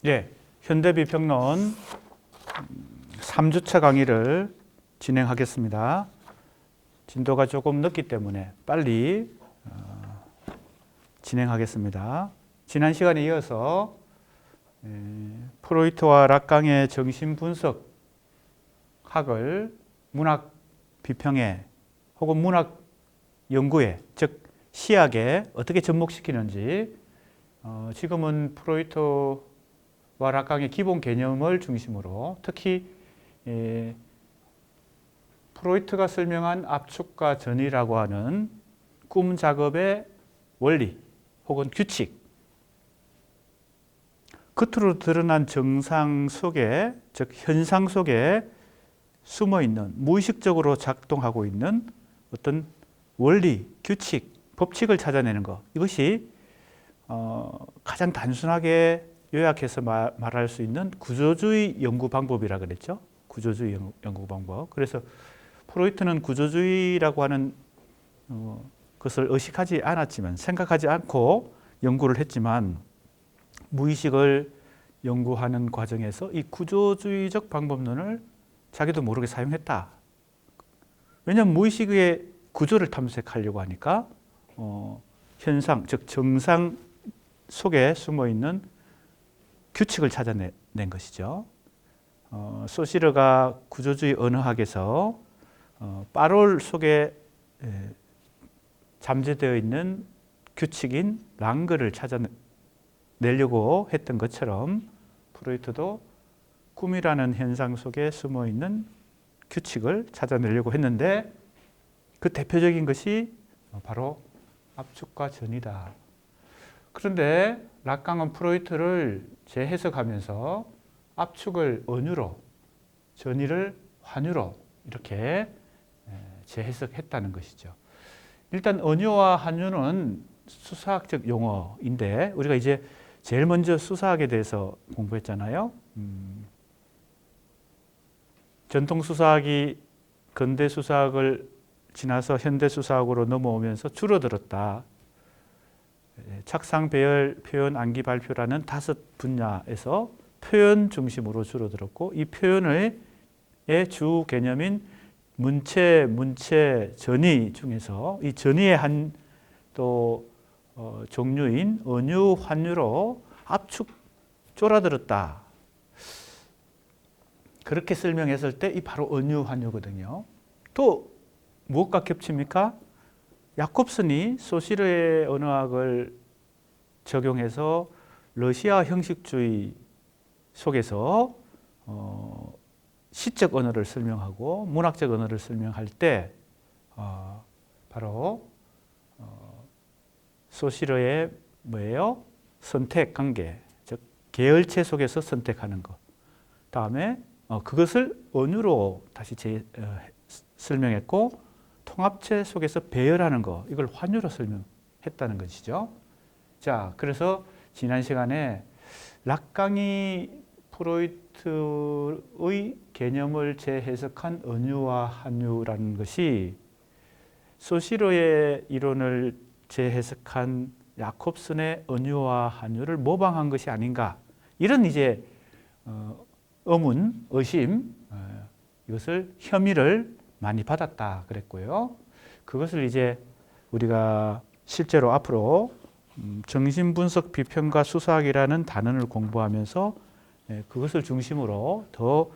예, 현대비평론 3주차 강의를 진행하겠습니다. 진도가 조금 늦기 때문에 빨리 진행하겠습니다. 지난 시간에 이어서 프로이트와 락강의 정신분석학을 문학 비평에 혹은 문학 연구에, 즉 시학에 어떻게 접목시키는지, 지금은 프로이트와 락강의 기본 개념을 중심으로 특히 프로이트가 설명한 압축과 전이라고 하는 꿈 작업의 원리 혹은 규칙, 겉으로 드러난 정상 속에, 즉 현상 속에 숨어있는, 무의식적으로 작동하고 있는 어떤 원리, 규칙, 법칙을 찾아내는 것, 이것이 가장 단순하게 요약해서 말할 수 있는 구조주의 연구 방법이라 그랬죠. 구조주의 연구 방법. 그래서 프로이트는 구조주의라고 하는 것을 의식하지 않았지만, 생각하지 않고 연구를 했지만, 무의식을 연구하는 과정에서 이 구조주의적 방법론을 자기도 모르게 사용했다. 왜냐하면 무의식의 구조를 탐색하려고 하니까 현상, 즉 정상 속에 숨어있는 규칙을 찾아낸 것이죠. 소시르가 구조주의 언어학에서 파롤 속에 잠재되어 있는 규칙인 랑그를 찾아내려고 했던 것처럼 프로이트도 꿈이라는 현상 속에 숨어있는 규칙을 찾아내려고 했는데, 그 대표적인 것이 바로 압축과 전이다. 그런데 락강은 프로이트를 재해석하면서 압축을 언유로, 전이를 환유로 이렇게 재해석했다는 것이죠. 일단 언유와 환유는 수사학적 용어인데, 우리가 이제 제일 먼저 수사학에 대해서 공부했잖아요. 전통 수사학이 근대 수사학을 지나서 현대 수사학으로 넘어오면서 줄어들었다. 착상, 배열, 표현, 암기, 발표라는 5 분야에서 표현 중심으로 줄어들었고, 이 표현의 주 개념인 문체, 전이 중에서 이 전이의 한 또 종류인 언유, 환유로 압축, 쫄아들었다. 그렇게 설명했을 때 이 바로 언유, 환유거든요. 또 무엇과 겹칩니까? 야콥슨이 소시르의 언어학을 적용해서 러시아 형식주의 속에서 시적 언어를 설명하고 문학적 언어를 설명할 때 바로 소시르의 뭐예요? 선택 관계, 즉 계열체 속에서 선택하는 것. 다음에 그것을 언유로 다시 설명했고, 통합체 속에서 배열하는 것, 이걸 환유로 설명했다는 것이죠. 자, 그래서 지난 시간에 락강이 프로이트의 개념을 재해석한 언유와 환유라는 것이 소시르의 이론을 재해석한 야콥슨의 언유와 환유를 모방한 것이 아닌가, 이런 이제 의문, 의심, 이것을 혐의를 많이 받았다 그랬고요. 그것을 이제 우리가 실제로 앞으로 정신분석 비평가 수사학이라는 단원을 공부하면서 그것을 중심으로 더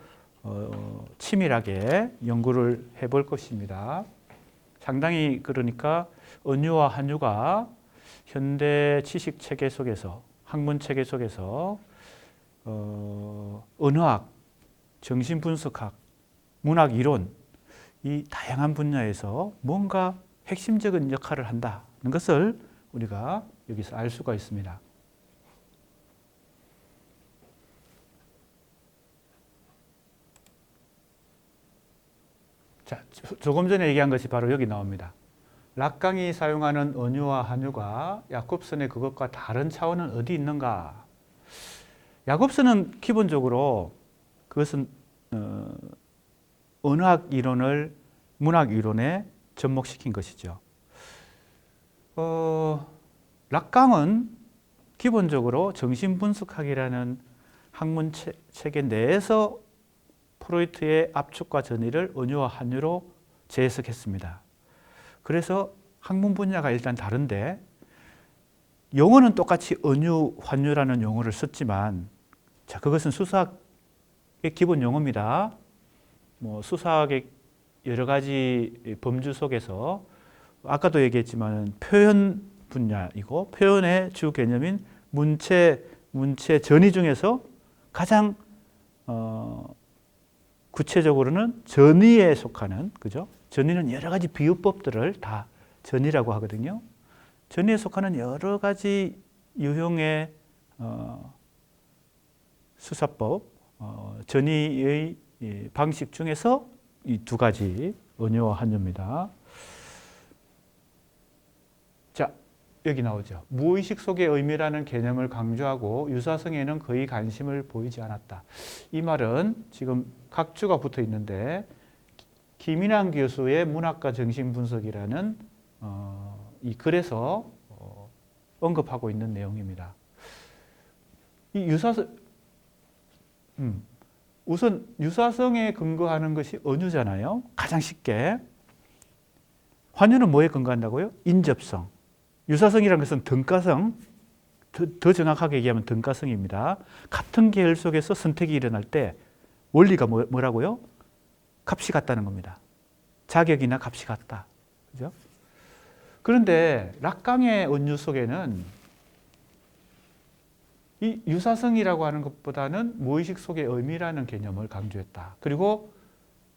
치밀하게 연구를 해볼 것입니다. 상당히 그러니까 언유와 환유가 현대 지식 체계 속에서, 학문 체계 속에서 언어학, 정신분석학, 문학 이론, 이 다양한 분야에서 뭔가 핵심적인 역할을 한다는 것을 우리가 여기서 알 수가 있습니다. 자, 조금 전에 얘기한 것이 바로 여기 나옵니다. 락강이 사용하는 언유와 환유가 야콥슨의 그것과 다른 차원은 어디 있는가? 야콥슨은 기본적으로 그것은 언어학 이론을 문학 이론에 접목시킨 것이죠. 락강은 기본적으로 정신분석학이라는 학문 체계 내에서 프로이트의 압축과 전이를 은유와 한유로 재해석했습니다. 그래서 학문 분야가 일단 다른데 용어는 똑같이 은유, 환유라는 용어를 썼지만 자, 그것은 수사학의 기본 용어입니다. 뭐 수사학의 여러 가지 범주 속에서 아까도 얘기했지만 표현 분야이고 표현의 주 개념인 문체 전이 중에서 가장 구체적으로는 전의에 속하는, 그죠? 전의는 여러 가지 비유법들을 다 전의라고 하거든요. 전의에 속하는 여러 가지 유형의 수사법, 전의의 방식 중에서 이 두 가지 은유와 한유입니다. 자, 여기 나오죠. 무의식 속의 의미라는 개념을 강조하고 유사성에는 거의 관심을 보이지 않았다. 이 말은 지금 각주가 붙어 있는데 김인환 교수의 문학과 정신분석이라는 이 글에서 언급하고 있는 내용입니다. 이 우선 유사성에 근거하는 것이 은유잖아요. 가장 쉽게. 환유는 뭐에 근거한다고요? 인접성. 유사성이라는 것은 등가성, 더 정확하게 얘기하면 등가성입니다. 같은 계열 속에서 선택이 일어날 때 원리가 뭐라고요? 값이 같다는 겁니다. 자격이나 값이 같다. 그죠? 그런데 락강의 은유 속에는 이 유사성이라고 하는 것보다는 무의식 속의 의미라는 개념을 강조했다. 그리고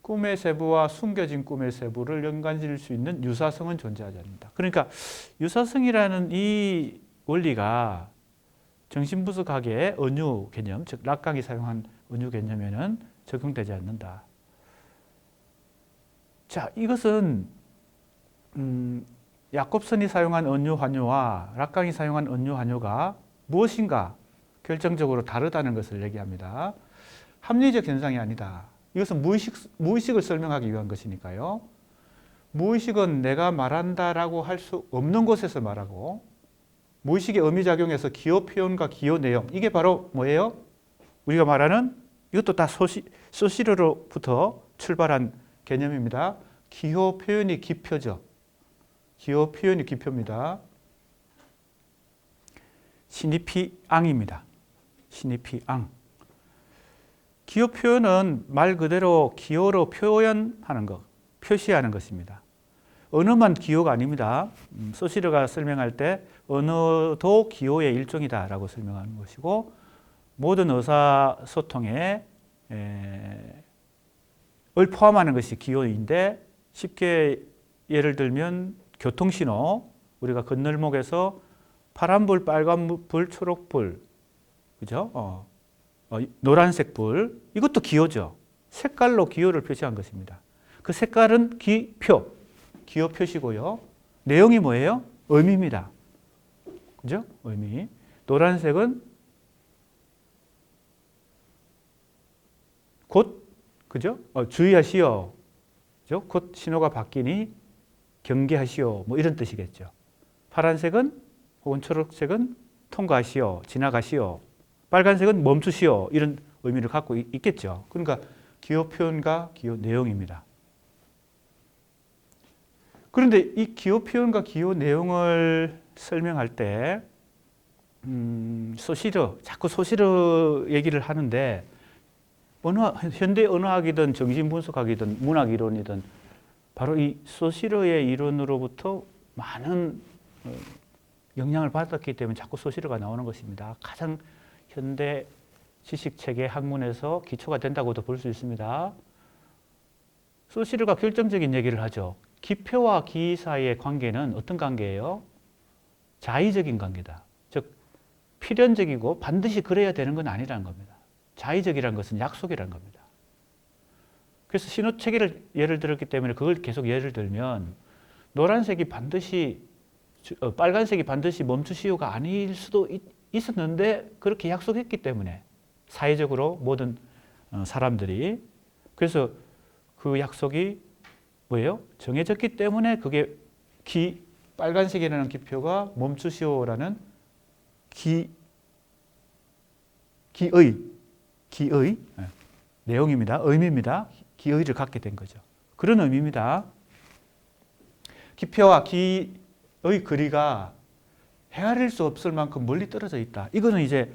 꿈의 세부와 숨겨진 꿈의 세부를 연관지을 수 있는 유사성은 존재하지 않는다. 그러니까 유사성이라는 이 원리가 정신분석학의 은유 개념, 즉 락강이 사용한 은유 개념에는 적용되지 않는다. 자, 이것은 야콥슨이 사용한 은유 환유와 락강이 사용한 은유 환유가 무엇인가 결정적으로 다르다는 것을 얘기합니다. 합리적 현상이 아니다. 이것은 무의식을 설명하기 위한 것이니까요. 무의식은 내가 말한다라고 할 수 없는 곳에서 말하고 무의식의 의미작용에서 기호 표현과 기호 내용, 이게 바로 뭐예요? 우리가 말하는 이것도 다 소시르로부터 출발한 개념입니다. 기호 표현이 기표죠. 기호 표현이 기표입니다. 신입히 앙입니다. 신입히 앙. 기호 표현은 말 그대로 기호로 표현하는 것, 표시하는 것입니다. 언어만 기호가 아닙니다. 소시르가 설명할 때 언어도 기호의 일종이다라고 설명하는 것이고 모든 의사소통에 을 포함하는 것이 기호인데 쉽게 예를 들면 교통신호, 우리가 건널목에서 파란불, 빨간불, 초록불, 그죠? 노란색 불, 이것도 기호죠. 색깔로 기호를 표시한 것입니다. 그 색깔은 기표, 기호 표시고요. 내용이 뭐예요? 의미입니다. 그죠? 의미. 노란색은 곧, 그죠? 주의하시오. 그죠? 곧 신호가 바뀌니 경계하시오. 뭐 이런 뜻이겠죠. 파란색은 혹은 초록색은 통과하시오, 지나가시오. 빨간색은 멈추시오. 이런 의미를 갖고 있겠죠. 그러니까 기호 표현과 기호 내용입니다. 그런데 이 기호 표현과 기호 내용을 설명할 때 자꾸 소시르 얘기를 하는데 현대 언어학이든 정신분석학이든 문학이론이든 바로 이 소시르의 이론으로부터 많은 영향을 받았기 때문에 자꾸 소시르가 나오는 것입니다. 가장 현대 지식체계 학문에서 기초가 된다고도 볼 수 있습니다. 소시르가 결정적인 얘기를 하죠. 기표와 기 사이의 관계는 어떤 관계예요? 자의적인 관계다. 즉 필연적이고 반드시 그래야 되는 건 아니라는 겁니다. 자의적이라는 것은 약속이라는 겁니다. 그래서 신호체계를 예를 들었기 때문에 그걸 계속 예를 들면 노란색이 반드시 빨간색이 반드시 멈추시오가 아닐 수도 있었는데 그렇게 약속했기 때문에 사회적으로 모든 사람들이 그래서 그 약속이 뭐예요? 정해졌기 때문에 그게 빨간색이라는 기표가 멈추시오라는 기의 기의 내용입니다. 의미입니다. 기의를 갖게 된 거죠. 그런 의미입니다. 기표와 기의 거리가 헤아릴 수 없을 만큼 멀리 떨어져 있다. 이거는 이제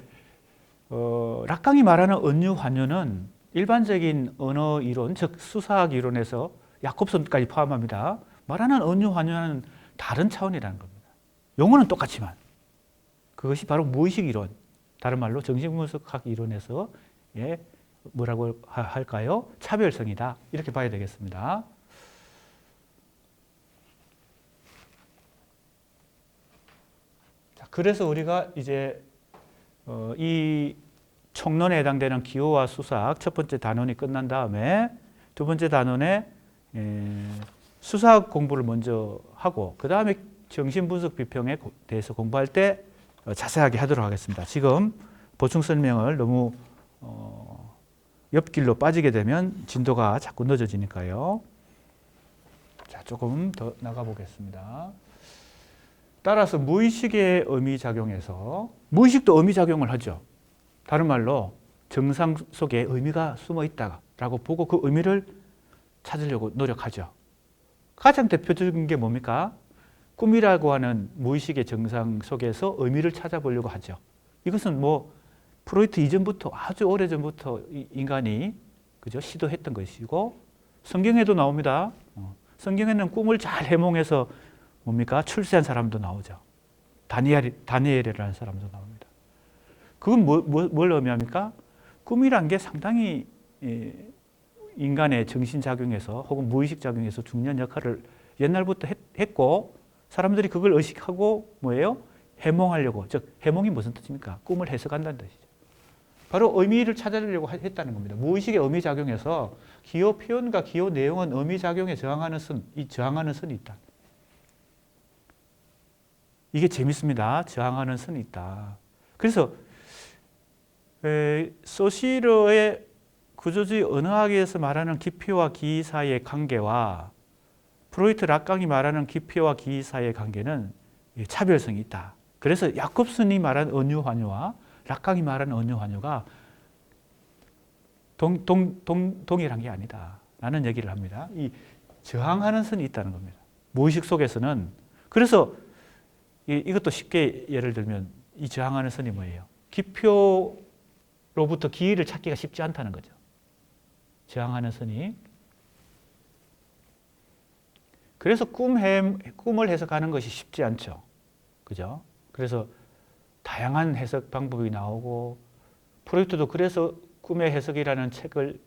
락강이 말하는 은유환유는 일반적인 언어 이론, 즉 수사학 이론에서 야콥슨까지 포함합니다. 말하는 은유환유는 다른 차원이라는 겁니다. 용어는 똑같지만 그것이 바로 무의식 이론, 다른 말로 정신분석학 이론에서 뭐라고 할까요? 차별성이다. 이렇게 봐야 되겠습니다. 자, 그래서 우리가 이제 이 총론에 해당되는 기호와 수사학 첫 번째 단원이 끝난 다음에 두 번째 단원에 수사학 공부를 먼저 하고 그 다음에 정신분석 비평에 대해서 공부할 때 자세하게 하도록 하겠습니다. 지금 보충 설명을 너무 옆길로 빠지게 되면 진도가 자꾸 늦어지니까요. 자, 조금 더 나가 보겠습니다. 따라서 무의식의 의미작용에서 무의식도 의미작용을 하죠. 다른 말로 정상 속에 의미가 숨어 있다라고 보고 그 의미를 찾으려고 노력하죠. 가장 대표적인 게 뭡니까? 꿈이라고 하는 무의식의 정상 속에서 의미를 찾아보려고 하죠. 이것은 뭐 프로이트 이전부터 아주 오래전부터 인간이 그죠? 시도했던 것이고 성경에도 나옵니다. 성경에는 꿈을 잘 해몽해서 뭡니까? 출세한 사람도 나오죠. 다니엘이라는 사람도 나옵니다. 그건 뭘 의미합니까? 꿈이란 게 상당히 인간의 정신작용에서 혹은 무의식작용에서 중요한 역할을 옛날부터 했고 사람들이 그걸 의식하고 뭐예요? 해몽하려고. 즉 해몽이 무슨 뜻입니까? 꿈을 해석한다는 뜻이죠. 바로 의미를 찾으려고 했다는 겁니다. 무의식의 의미작용에서 기호 표현과 기호 내용은 의미작용에 저항하는 선이 있다. 이게 재밌습니다. 저항하는 선이 있다. 그래서 소시르의 구조주의 언어학에서 말하는 기표와 기의 사이의 관계와 프로이트 락강이 말하는 기표와 기의 사이의 관계는 차별성이 있다. 그래서 야콥슨이 말하는 은유환유와 락강이 말하는 은유환유가 동일한 게 아니다. 라는 얘기를 합니다. 이 저항하는 선이 있다는 겁니다. 무의식 속에서는. 그래서 이것도 쉽게 예를 들면 이 저항하는 선이 뭐예요? 기표로부터 기의를 찾기가 쉽지 않다는 거죠. 저항하는 선이. 그래서 꿈을 해석하는 것이 쉽지 않죠. 그죠? 그래서 다양한 해석 방법이 나오고 프로이트도 그래서 꿈의 해석이라는 책을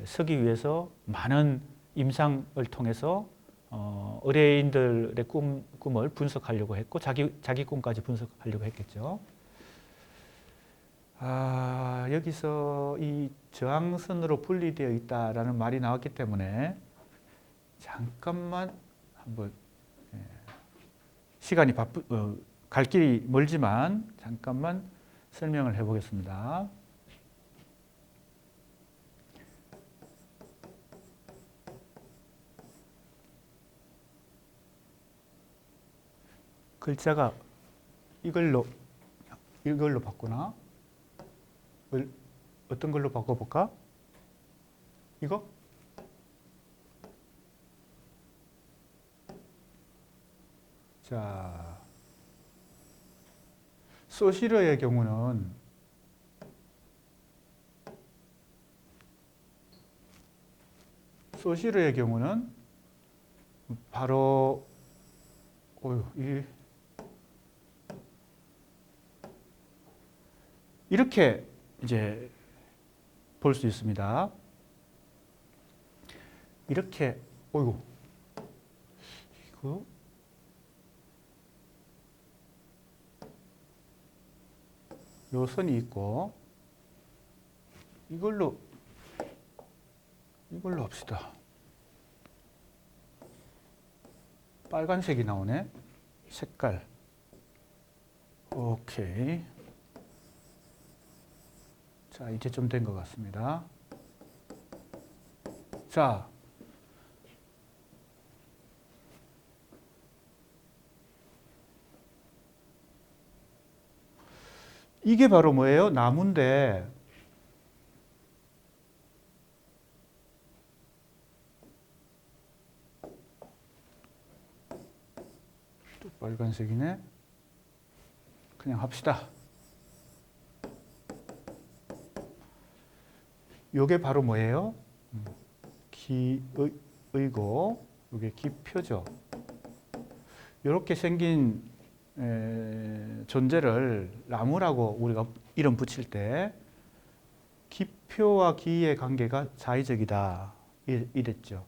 쓰기 위해서 많은 임상을 통해서 의뢰인들의 꿈을 분석하려고 했고 자기 꿈까지 분석하려고 했겠죠. 여기서 이 저항선으로 분리되어 있다라는 말이 나왔기 때문에 잠깐만 한번 시간이 갈 길이 멀지만 잠깐만 설명을 해보겠습니다. 글자가 이걸로 바꾸나? 어떤 걸로 바꿔볼까? 이거? 자, 소시르의 경우는 바로 이렇게 이제 볼 수 있습니다. 이렇게 이거 요 선이 있고 이걸로 합시다. 빨간색이 나오네. 색깔. 오케이. 자, 이제 좀 된 것 같습니다. 자, 이게 바로 뭐예요? 나무인데 또 빨간색이네. 그냥 합시다. 요게 바로 뭐예요? 기의고, 요게 기표죠. 이렇게 생긴 존재를 나무라고 우리가 이름 붙일 때 기표와 기의 관계가 자의적이다 이랬죠.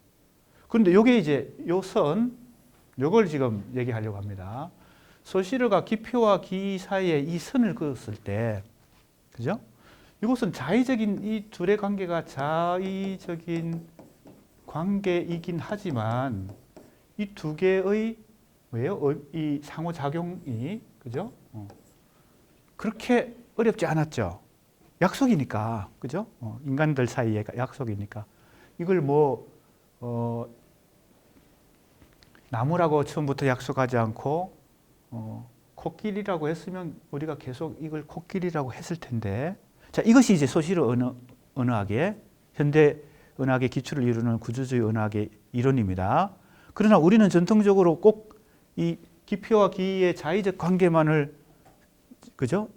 그런데 요게 이제 요 선, 요걸 지금 얘기하려고 합니다. 소시르가 기표와 기 사이에 이 선을 그었을 때, 그죠? 이것은 자의적인 이 둘의 관계가 자의적인 관계이긴 하지만 이 두 개의 왜요? 이 상호작용이, 그죠? 그렇게 어렵지 않았죠. 약속이니까, 그죠? 인간들 사이에 약속이니까. 이걸 나무라고 처음부터 약속하지 않고, 코끼리라고 했으면 우리가 계속 이걸 코끼리라고 했을 텐데. 자, 이것이 이제 소시르 언어학의, 현대 언어학의 기초를 이루는 구조주의 언어학의 이론입니다. 그러나 우리는 전통적으로 꼭 이 기표와 기의 자의적 관계만을, 그죠?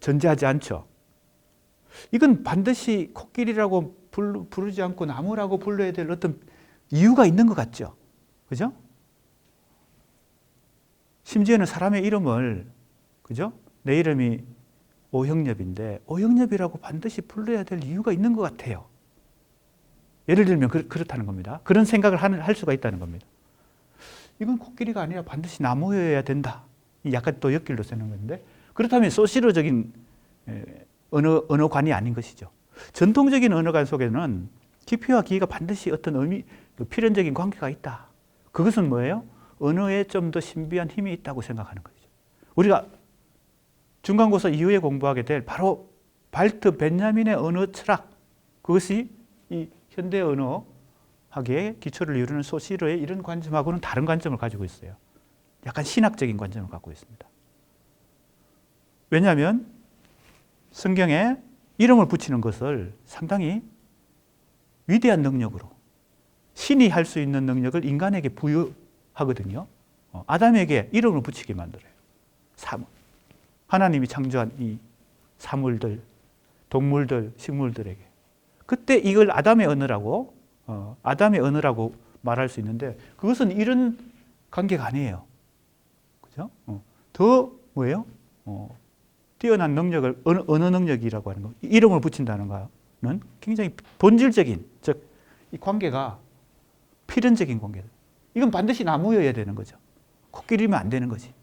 전제하지 않죠. 이건 반드시 코끼리라고 부르지 않고 나무라고 불러야 될 어떤 이유가 있는 것 같죠. 그죠? 심지어는 사람의 이름을, 그죠? 내 이름이 오형엽인데 오형엽이라고 반드시 불러야 될 이유가 있는 것 같아요. 예를 들면 그렇다는 겁니다. 그런 생각을 할 수가 있다는 겁니다. 이건 코끼리가 아니라 반드시 나무여야 된다. 약간 또 엮일로 쓰는 건데, 그렇다면 소시르적인 언어관이 아닌 것이죠. 전통적인 언어관 속에는 기표와 기가 반드시 어떤 의미, 필연적인 관계가 있다. 그것은 뭐예요? 언어에 좀 더 신비한 힘이 있다고 생각하는 거죠. 우리가 중간고사 이후에 공부하게 될 바로 발트 벤야민의 언어 철학, 그것이 이 현대 언어학의 기초를 이루는 소시르의 이런 관점하고는 다른 관점을 가지고 있어요. 약간 신학적인 관점을 갖고 있습니다. 왜냐하면 성경에 이름을 붙이는 것을 상당히 위대한 능력으로, 신이 할 수 있는 능력을 인간에게 부여하거든요. 아담에게 이름을 붙이게 만들어요. 사물. 하나님이 창조한 이 사물들, 동물들, 식물들에게. 그때 이걸 아담의 언어라고 말할 수 있는데, 그것은 이런 관계가 아니에요. 그죠? 더 뭐예요? 뛰어난 능력을, 언어 능력이라고 하는 거, 이름을 붙인다는 거는 굉장히 본질적인, 즉, 이 관계가 필연적인 관계다. 이건 반드시 나무여야 되는 거죠. 코끼리면 안 되는 거지.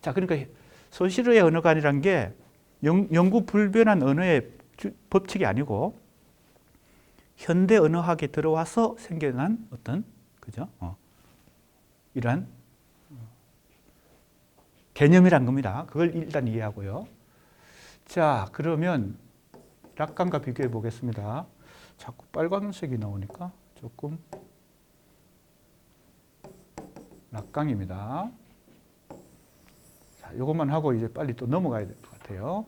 자, 그러니까 소시르의 언어관이란 게 영구 불변한 언어의 법칙이 아니고 현대 언어학에 들어와서 생겨난 어떤, 그죠? 이러한 개념이란 겁니다. 그걸 일단 이해하고요. 자, 그러면 락강과 비교해 보겠습니다. 자꾸 빨간색이 나오니까 조금. 락강입니다. 자, 이것만 하고 이제 빨리 또 넘어가야 될 것 같아요.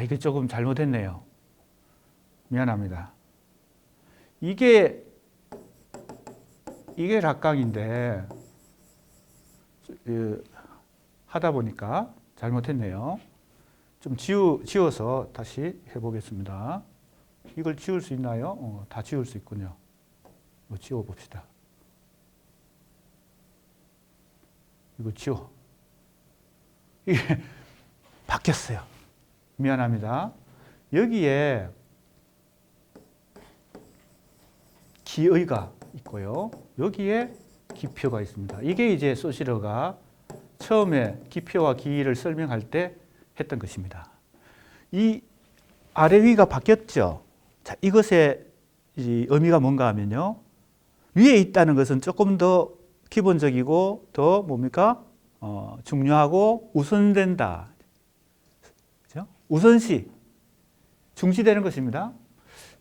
이게 조금 잘못했네요. 미안합니다. 이게 락강인데, 하다 보니까 잘못했네요. 좀 지워서 다시 해보겠습니다. 이걸 지울 수 있나요? 다 지울 수 있군요. 지워 봅시다. 이거 지워. 이게 바뀌었어요. 미안합니다. 여기에 기의가 있고요. 여기에 기표가 있습니다. 이게 이제 소시르가 처음에 기표와 기의를 설명할 때 했던 것입니다. 이 아래 위가 바뀌었죠. 자, 이것의 의미가 뭔가 하면요. 위에 있다는 것은 조금 더 기본적이고 더 뭡니까? 중요하고 우선된다. 그죠? 우선시, 중시되는 것입니다.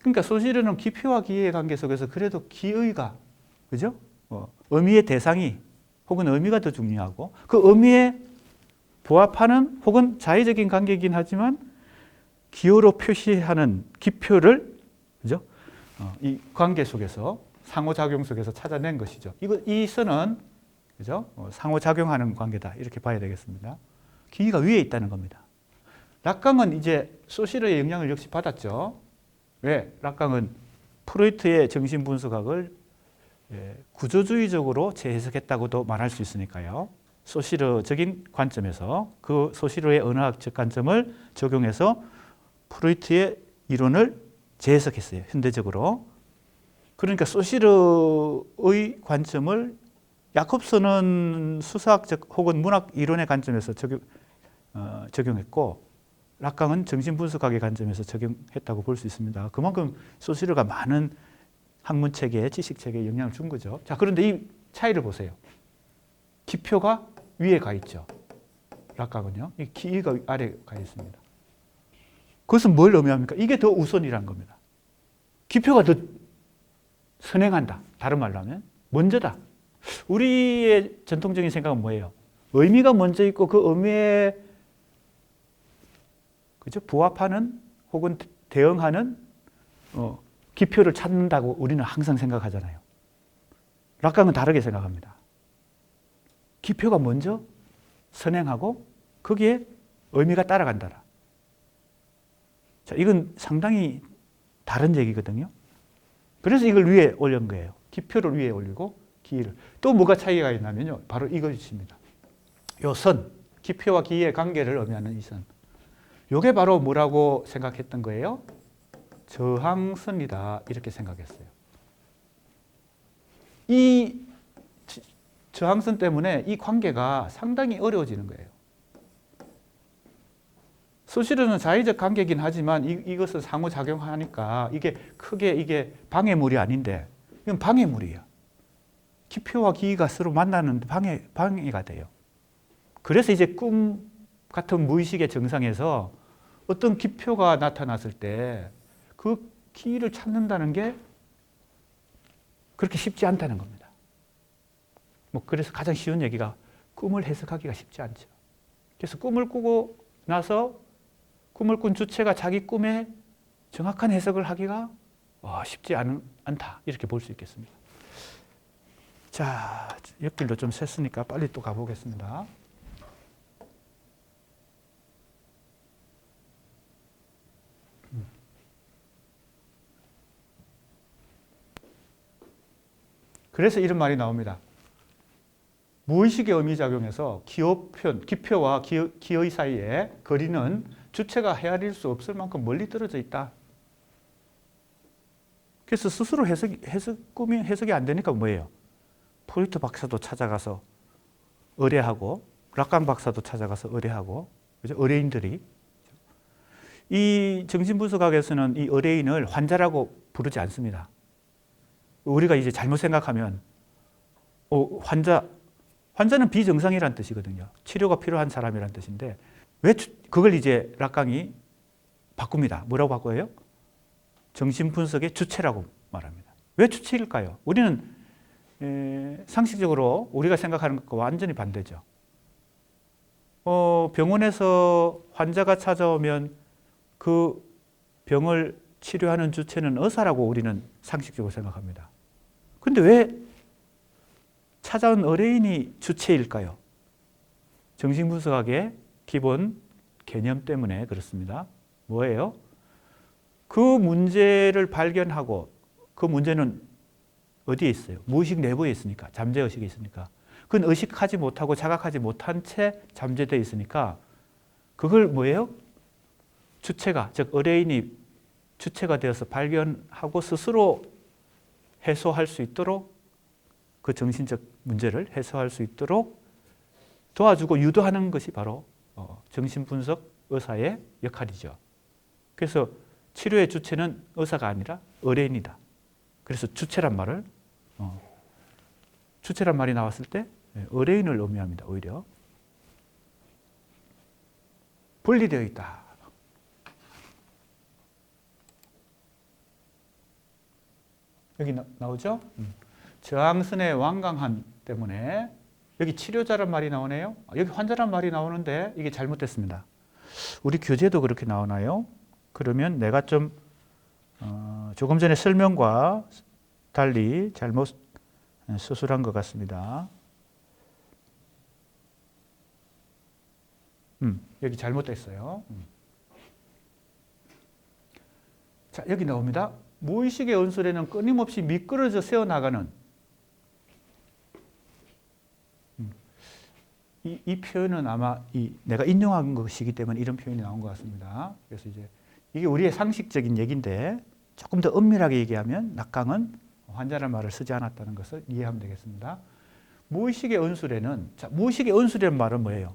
그러니까 소시르는 기표와 기의 관계 속에서 그래도 기의가, 그죠? 의미의 대상이 혹은 의미가 더 중요하고 그 의미에 부합하는 혹은 자의적인 관계이긴 하지만 기호로 표시하는 기표를, 그죠? 이 관계 속에서 상호작용 속에서 찾아낸 것이죠. 이 선은 그죠? 상호작용하는 관계다 이렇게 봐야 되겠습니다. 기이가 위에 있다는 겁니다. 락강은 이제 소시르의 영향을 역시 받았죠. 왜? 락강은 프로이트의 정신분석학을 구조주의적으로 재해석했다고도 말할 수 있으니까요. 소시르적인 관점에서 그 소시르의 언어학적 관점을 적용해서 프로이트의 이론을 재해석했어요. 현대적으로. 그러니까 소시르의 관점을 야콥슨은 수사학적 혹은 문학 이론의 관점에서 적용했고 락강은 정신분석학의 관점에서 적용했다고 볼 수 있습니다. 그만큼 소시르가 많은 학문체계, 지식체계에 영향을 준 거죠. 자, 그런데 이 차이를 보세요. 기표가 위에 가 있죠. 락강은요. 이 기가 아래에 가 있습니다. 그것은 뭘 의미합니까? 이게 더 우선이라는 겁니다. 기표가 더 선행한다. 다른 말로 하면 먼저다. 우리의 전통적인 생각은 뭐예요? 의미가 먼저 있고 그 의미에 그죠? 부합하는 혹은 대응하는 기표를 찾는다고 우리는 항상 생각하잖아요. 락강은 다르게 생각합니다. 기표가 먼저 선행하고 거기에 의미가 따라간다. 자, 이건 상당히 다른 얘기거든요. 그래서 이걸 위에 올린 거예요. 기표를 위에 올리고 기를. 또 뭐가 차이가 있냐면요. 바로 이것입니다. 요 선, 기표와 기의 관계를 의미하는 이 선. 요게 바로 뭐라고 생각했던 거예요? 저항선이다 이렇게 생각했어요. 이 저항선 때문에 이 관계가 상당히 어려워지는 거예요. 소시르는 자의적 관계이긴 하지만 이것은 상호작용하니까 이게 크게 이게 방해물이 아닌데 이건 방해물이에요. 기표와 기가 서로 만나는 방해가 돼요. 그래서 이제 꿈 같은 무의식의 정상에서 어떤 기표가 나타났을 때 그 기를 찾는다는 게 그렇게 쉽지 않다는 겁니다. 그래서 가장 쉬운 얘기가 꿈을 해석하기가 쉽지 않죠. 그래서 꿈을 꾸고 나서 꿈을 꾼 주체가 자기 꿈에 정확한 해석을 하기가 쉽지 않다. 이렇게 볼 수 있겠습니다. 자, 옆길도 좀 샜으니까 빨리 또 가보겠습니다. 그래서 이런 말이 나옵니다. 무의식의 의미작용에서 기표와 기의 사이에 거리는 주체가 헤아릴 수 없을 만큼 멀리 떨어져 있다. 그래서 스스로 꿈이 해석이 안 되니까 뭐예요? 프로이트 박사도 찾아가서 의뢰하고 락강 박사도 찾아가서 의뢰하고 그죠? 의뢰인들이 이 정신분석학에서는 이 의뢰인을 환자라고 부르지 않습니다. 우리가 이제 잘못 생각하면 환자는 비정상이라는 뜻이거든요. 치료가 필요한 사람이라는 뜻인데 왜 그걸 이제 락강이 바꿉니다. 뭐라고 바꿔요? 정신분석의 주체라고 말합니다. 왜 주체일까요? 우리는 상식적으로 우리가 생각하는 것과 완전히 반대죠. 병원에서 환자가 찾아오면 그 병을 치료하는 주체는 의사라고 우리는 상식적으로 생각합니다. 근데 왜 찾아온 의뢰인이 주체일까요? 정신분석학의 기본 개념 때문에 그렇습니다. 뭐예요? 그 문제를 발견하고 그 문제는 어디에 있어요? 무의식 내부에 있으니까, 잠재의식에 있으니까. 그건 의식하지 못하고 자각하지 못한 채 잠재되어 있으니까 그걸 뭐예요? 주체가, 즉 의뢰인이 주체가 되어서 발견하고 스스로 해소할 수 있도록 그 정신적 문제를 해소할 수 있도록 도와주고 유도하는 것이 바로 정신분석 의사의 역할이죠. 그래서 치료의 주체는 의사가 아니라 의뢰인이다. 그래서 주체란 말이 나왔을 때 의뢰인을 의미합니다. 오히려 분리되어 있다. 여기 나오죠? 저항선의 완강함 때문에 여기 치료자란 말이 나오네요. 여기 환자란 말이 나오는데 이게 잘못됐습니다. 우리 교재도 그렇게 나오나요? 그러면 내가 좀 조금 전에 설명과 달리 잘못 수술한 것 같습니다. 여기 잘못됐어요. 자, 여기 나옵니다. 무의식의 언술에는 끊임없이 미끄러져 새어나가는 이 표현은 아마 내가 인용한 것이기 때문에 이런 표현이 나온 것 같습니다. 그래서 이제 이게 우리의 상식적인 얘기인데 조금 더 엄밀하게 얘기하면 낙강은 환자란 말을 쓰지 않았다는 것을 이해하면 되겠습니다. 무의식의 언술에는, 자, 무의식의 언술이라는 말은 뭐예요?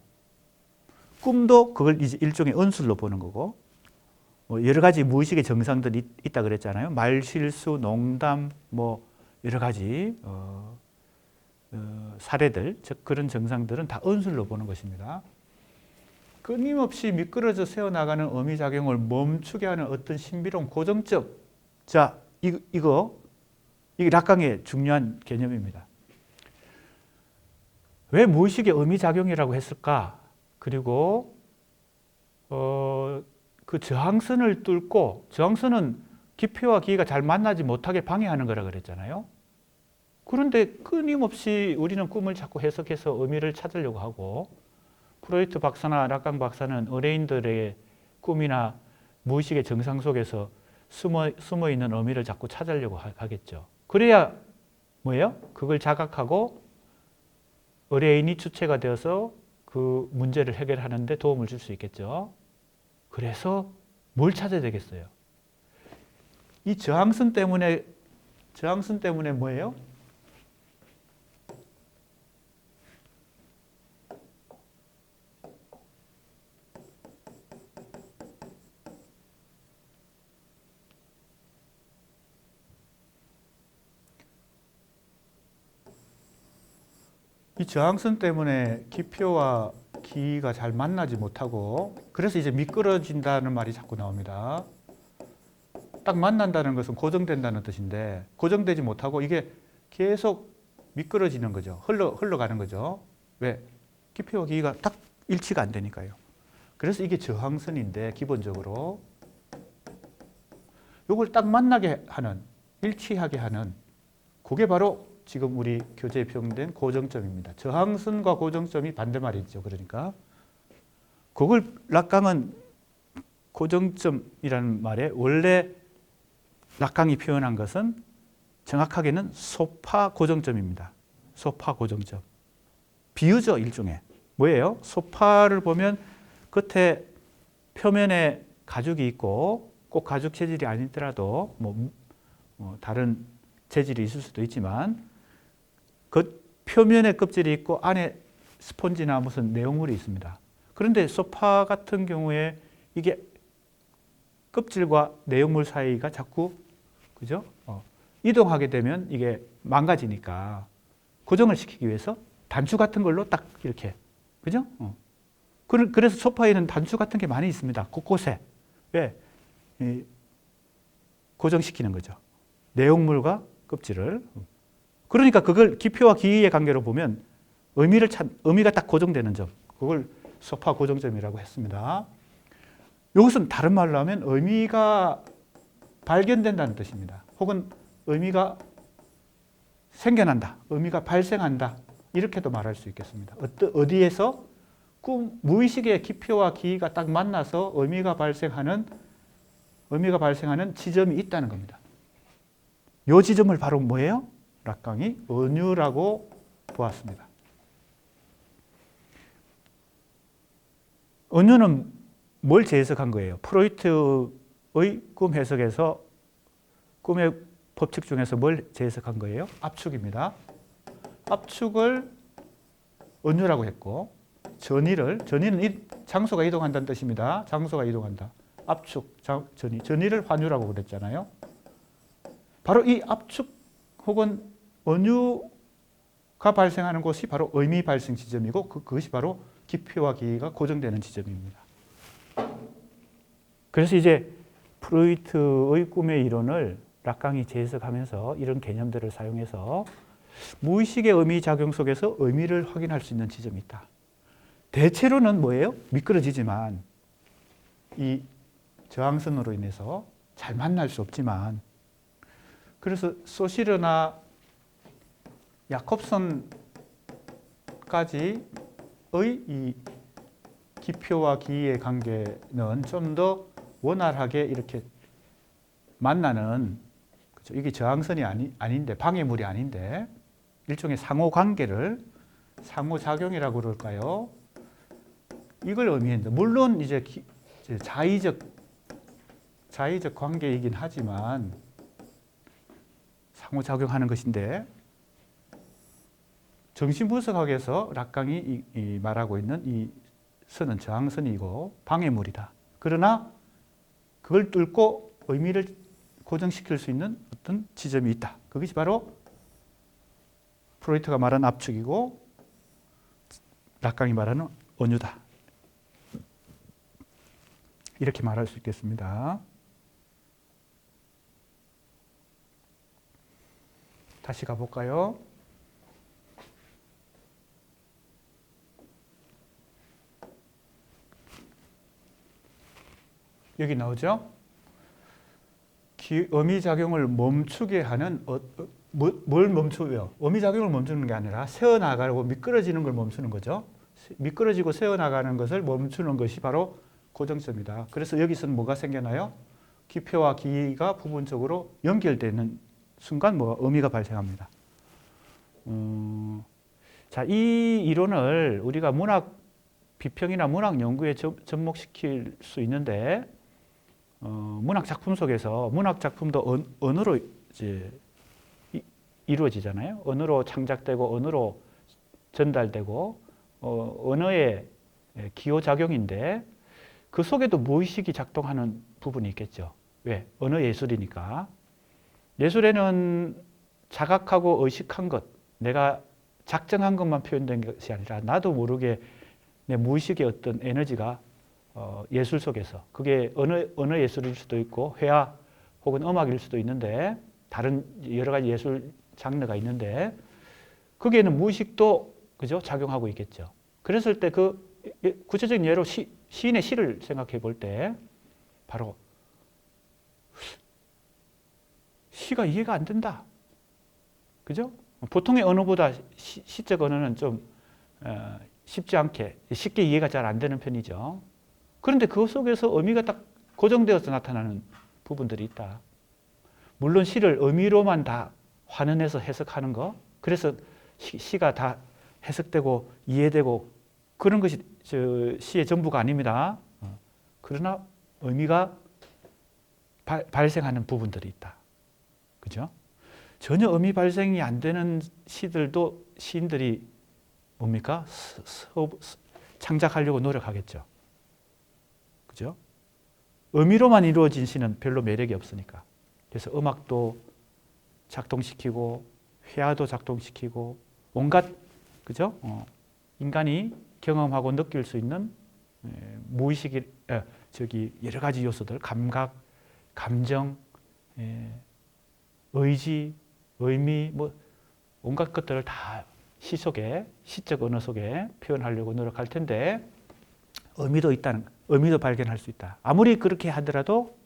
꿈도 그걸 이제 일종의 언술로 보는 거고, 뭐 여러 가지 무의식의 증상들이 있다 그랬잖아요. 말실수, 농담, 뭐 여러 가지 사례들, 즉 그런 증상들은 다 언술로 보는 것입니다. 끊임없이 미끄러져 새어나가는 어미작용을 멈추게 하는 어떤 신비로운 고정점. 자, 이게 락강의 중요한 개념입니다. 왜 무의식의 어미작용이라고 했을까? 그리고 그 저항선을 뚫고, 저항선은 기표와 기가 잘 만나지 못하게 방해하는 거라 그랬잖아요. 그런데 끊임없이 우리는 꿈을 자꾸 해석해서 의미를 찾으려고 하고, 프로이트 박사나 락강 박사는 의뢰인들의 꿈이나 무의식의 정상 속에서 숨어 있는 의미를 자꾸 찾으려고 하겠죠. 그래야 뭐예요? 그걸 자각하고 의뢰인이 주체가 되어서 그 문제를 해결하는 데 도움을 줄 수 있겠죠. 그래서 뭘 찾아야 되겠어요? 이 저항선 때문에 뭐예요? 이 저항선 때문에 기표와 기가 잘 만나지 못하고, 그래서 이제 미끄러진다는 말이 자꾸 나옵니다. 딱 만난다는 것은 고정된다는 뜻인데, 고정되지 못하고 이게 계속 미끄러지는 거죠. 흘러가는 거죠. 왜? 기표와 기가 딱 일치가 안 되니까요. 그래서 이게 저항선인데, 기본적으로 이걸 딱 만나게 하는, 일치하게 하는, 그게 바로 지금 우리 교재에 표현된 고정점입니다. 저항선과 고정점이 반대말이죠. 그러니까 그걸 락강은 고정점이라는 말에, 원래 락강이 표현한 것은 정확하게는 소파 고정점입니다. 소파 고정점. 비유죠, 일종의. 뭐예요? 소파를 보면 끝에 표면에 가죽이 있고, 꼭 가죽 재질이 아니더라도 다른 재질이 있을 수도 있지만, 그 표면에 껍질이 있고 안에 스펀지나 무슨 내용물이 있습니다. 그런데 소파 같은 경우에 이게 껍질과 내용물 사이가 자꾸, 그죠? 이동하게 되면 이게 망가지니까 고정을 시키기 위해서 단추 같은 걸로 딱 이렇게, 그죠? 그래서 소파에는 단추 같은 게 많이 있습니다. 곳곳에. 왜? 고정시키는 거죠. 내용물과 껍질을. 그러니까 그걸 기표와 기의 관계로 보면 의미가 딱 고정되는 점, 그걸 소파 고정점이라고 했습니다. 이것은 다른 말로 하면 의미가 발견된다는 뜻입니다. 혹은 의미가 생겨난다, 의미가 발생한다, 이렇게도 말할 수 있겠습니다. 어디에서? 무의식의 기표와 기가 딱 만나서 의미가 발생하는 지점이 있다는 겁니다. 이 지점을 바로 뭐예요? 락강이 은유라고 보았습니다. 은유는 뭘 재해석한 거예요? 프로이트의 꿈 해석에서 꿈의 법칙 중에서 뭘 재해석한 거예요? 압축입니다. 압축을 은유라고 했고, 전이는 장소가 이동한다는 뜻입니다. 장소가 이동한다. 압축, 전이를 환유라고 그랬잖아요. 바로 이 압축 혹은 은유가 발생하는 곳이 바로 의미 발생 지점이고, 그것이 바로 기표와 기가 고정되는 지점입니다. 그래서 이제 프로이트의 꿈의 이론을 락강이 재해석하면서 이런 개념들을 사용해서 무의식의 의미 작용 속에서 의미를 확인할 수 있는 지점이 있다. 대체로는 뭐예요? 미끄러지지만 이 저항선으로 인해서 잘 만날 수 없지만, 그래서 소시르나 야콥선까지의 이 기표와 기의 관계는 좀 더 원활하게 이렇게 만나는, 그렇죠? 이게 저항선이 아닌데, 방해물이 아닌데 일종의 상호관계를 상호작용이라고 그럴까요? 이걸 의미했는데, 물론 이제 자의적 관계이긴 하지만 상호작용하는 것인데, 정신분석학에서 락강이 말하고 있는 이 선은 저항선이고 방해물이다. 그러나 그걸 뚫고 의미를 고정시킬 수 있는 어떤 지점이 있다. 그것이 바로 프로이트가 말한 압축이고 락강이 말하는 언유다. 이렇게 말할 수 있겠습니다. 다시 가볼까요? 여기 나오죠? 어미작용을 멈추게 하는, 뭘 멈추요? 어미작용을 멈추는 게 아니라 새어나가고 미끄러지는 걸 멈추는 거죠. 미끄러지고 새어나가는 것을 멈추는 것이 바로 고정점이다. 그래서 여기서는 뭐가 생겨나요? 기표와 기가 부분적으로 연결되는 순간 어미가 발생합니다. 자, 이 이론을 우리가 문학 비평이나 문학 연구에 접목시킬 수 있는데, 문학 작품 속에서 문학 작품도 언어로 이제 이루어지잖아요. 언어로 창작되고 언어로 전달되고 언어의 기호작용인데, 그 속에도 무의식이 작동하는 부분이 있겠죠. 왜? 언어 예술이니까. 예술에는 자각하고 의식한 것, 내가 작정한 것만 표현된 것이 아니라 나도 모르게 내 무의식의 어떤 에너지가 예술 속에서, 그게 언어 예술일 수도 있고 회화 혹은 음악일 수도 있는데, 다른 여러 가지 예술 장르가 있는데, 거기에는 무의식도 그죠? 작용하고 있겠죠. 그랬을 때 그 구체적인 예로 시인의 시를 생각해 볼 때 바로 시가 이해가 안 된다. 그죠? 보통의 언어보다 시적 언어는 좀 쉽지 않게, 쉽게 이해가 잘 안 되는 편이죠. 그런데 그 속에서 의미가 딱 고정되어서 나타나는 부분들이 있다. 물론 시를 의미로만 다 환원해서 해석하는 거, 그래서 시가 다 해석되고 이해되고 그런 것이 시의 전부가 아닙니다. 그러나 의미가 발생하는 부분들이 있다. 그죠? 전혀 의미 발생이 안 되는 시들도 시인들이 뭡니까? 창작하려고 노력하겠죠. 그죠? 의미로만 이루어진 시는 별로 매력이 없으니까. 그래서 음악도 작동시키고 회화도 작동시키고 온갖, 그죠? 인간이 경험하고 느낄 수 있는 무의식이 여러 가지 요소들, 감각, 감정, 의지, 의미, 온갖 것들을 다 시 속에, 시적 언어 속에 표현하려고 노력할 텐데, 의미도 발견할 수 있다. 아무리 그렇게 하더라도,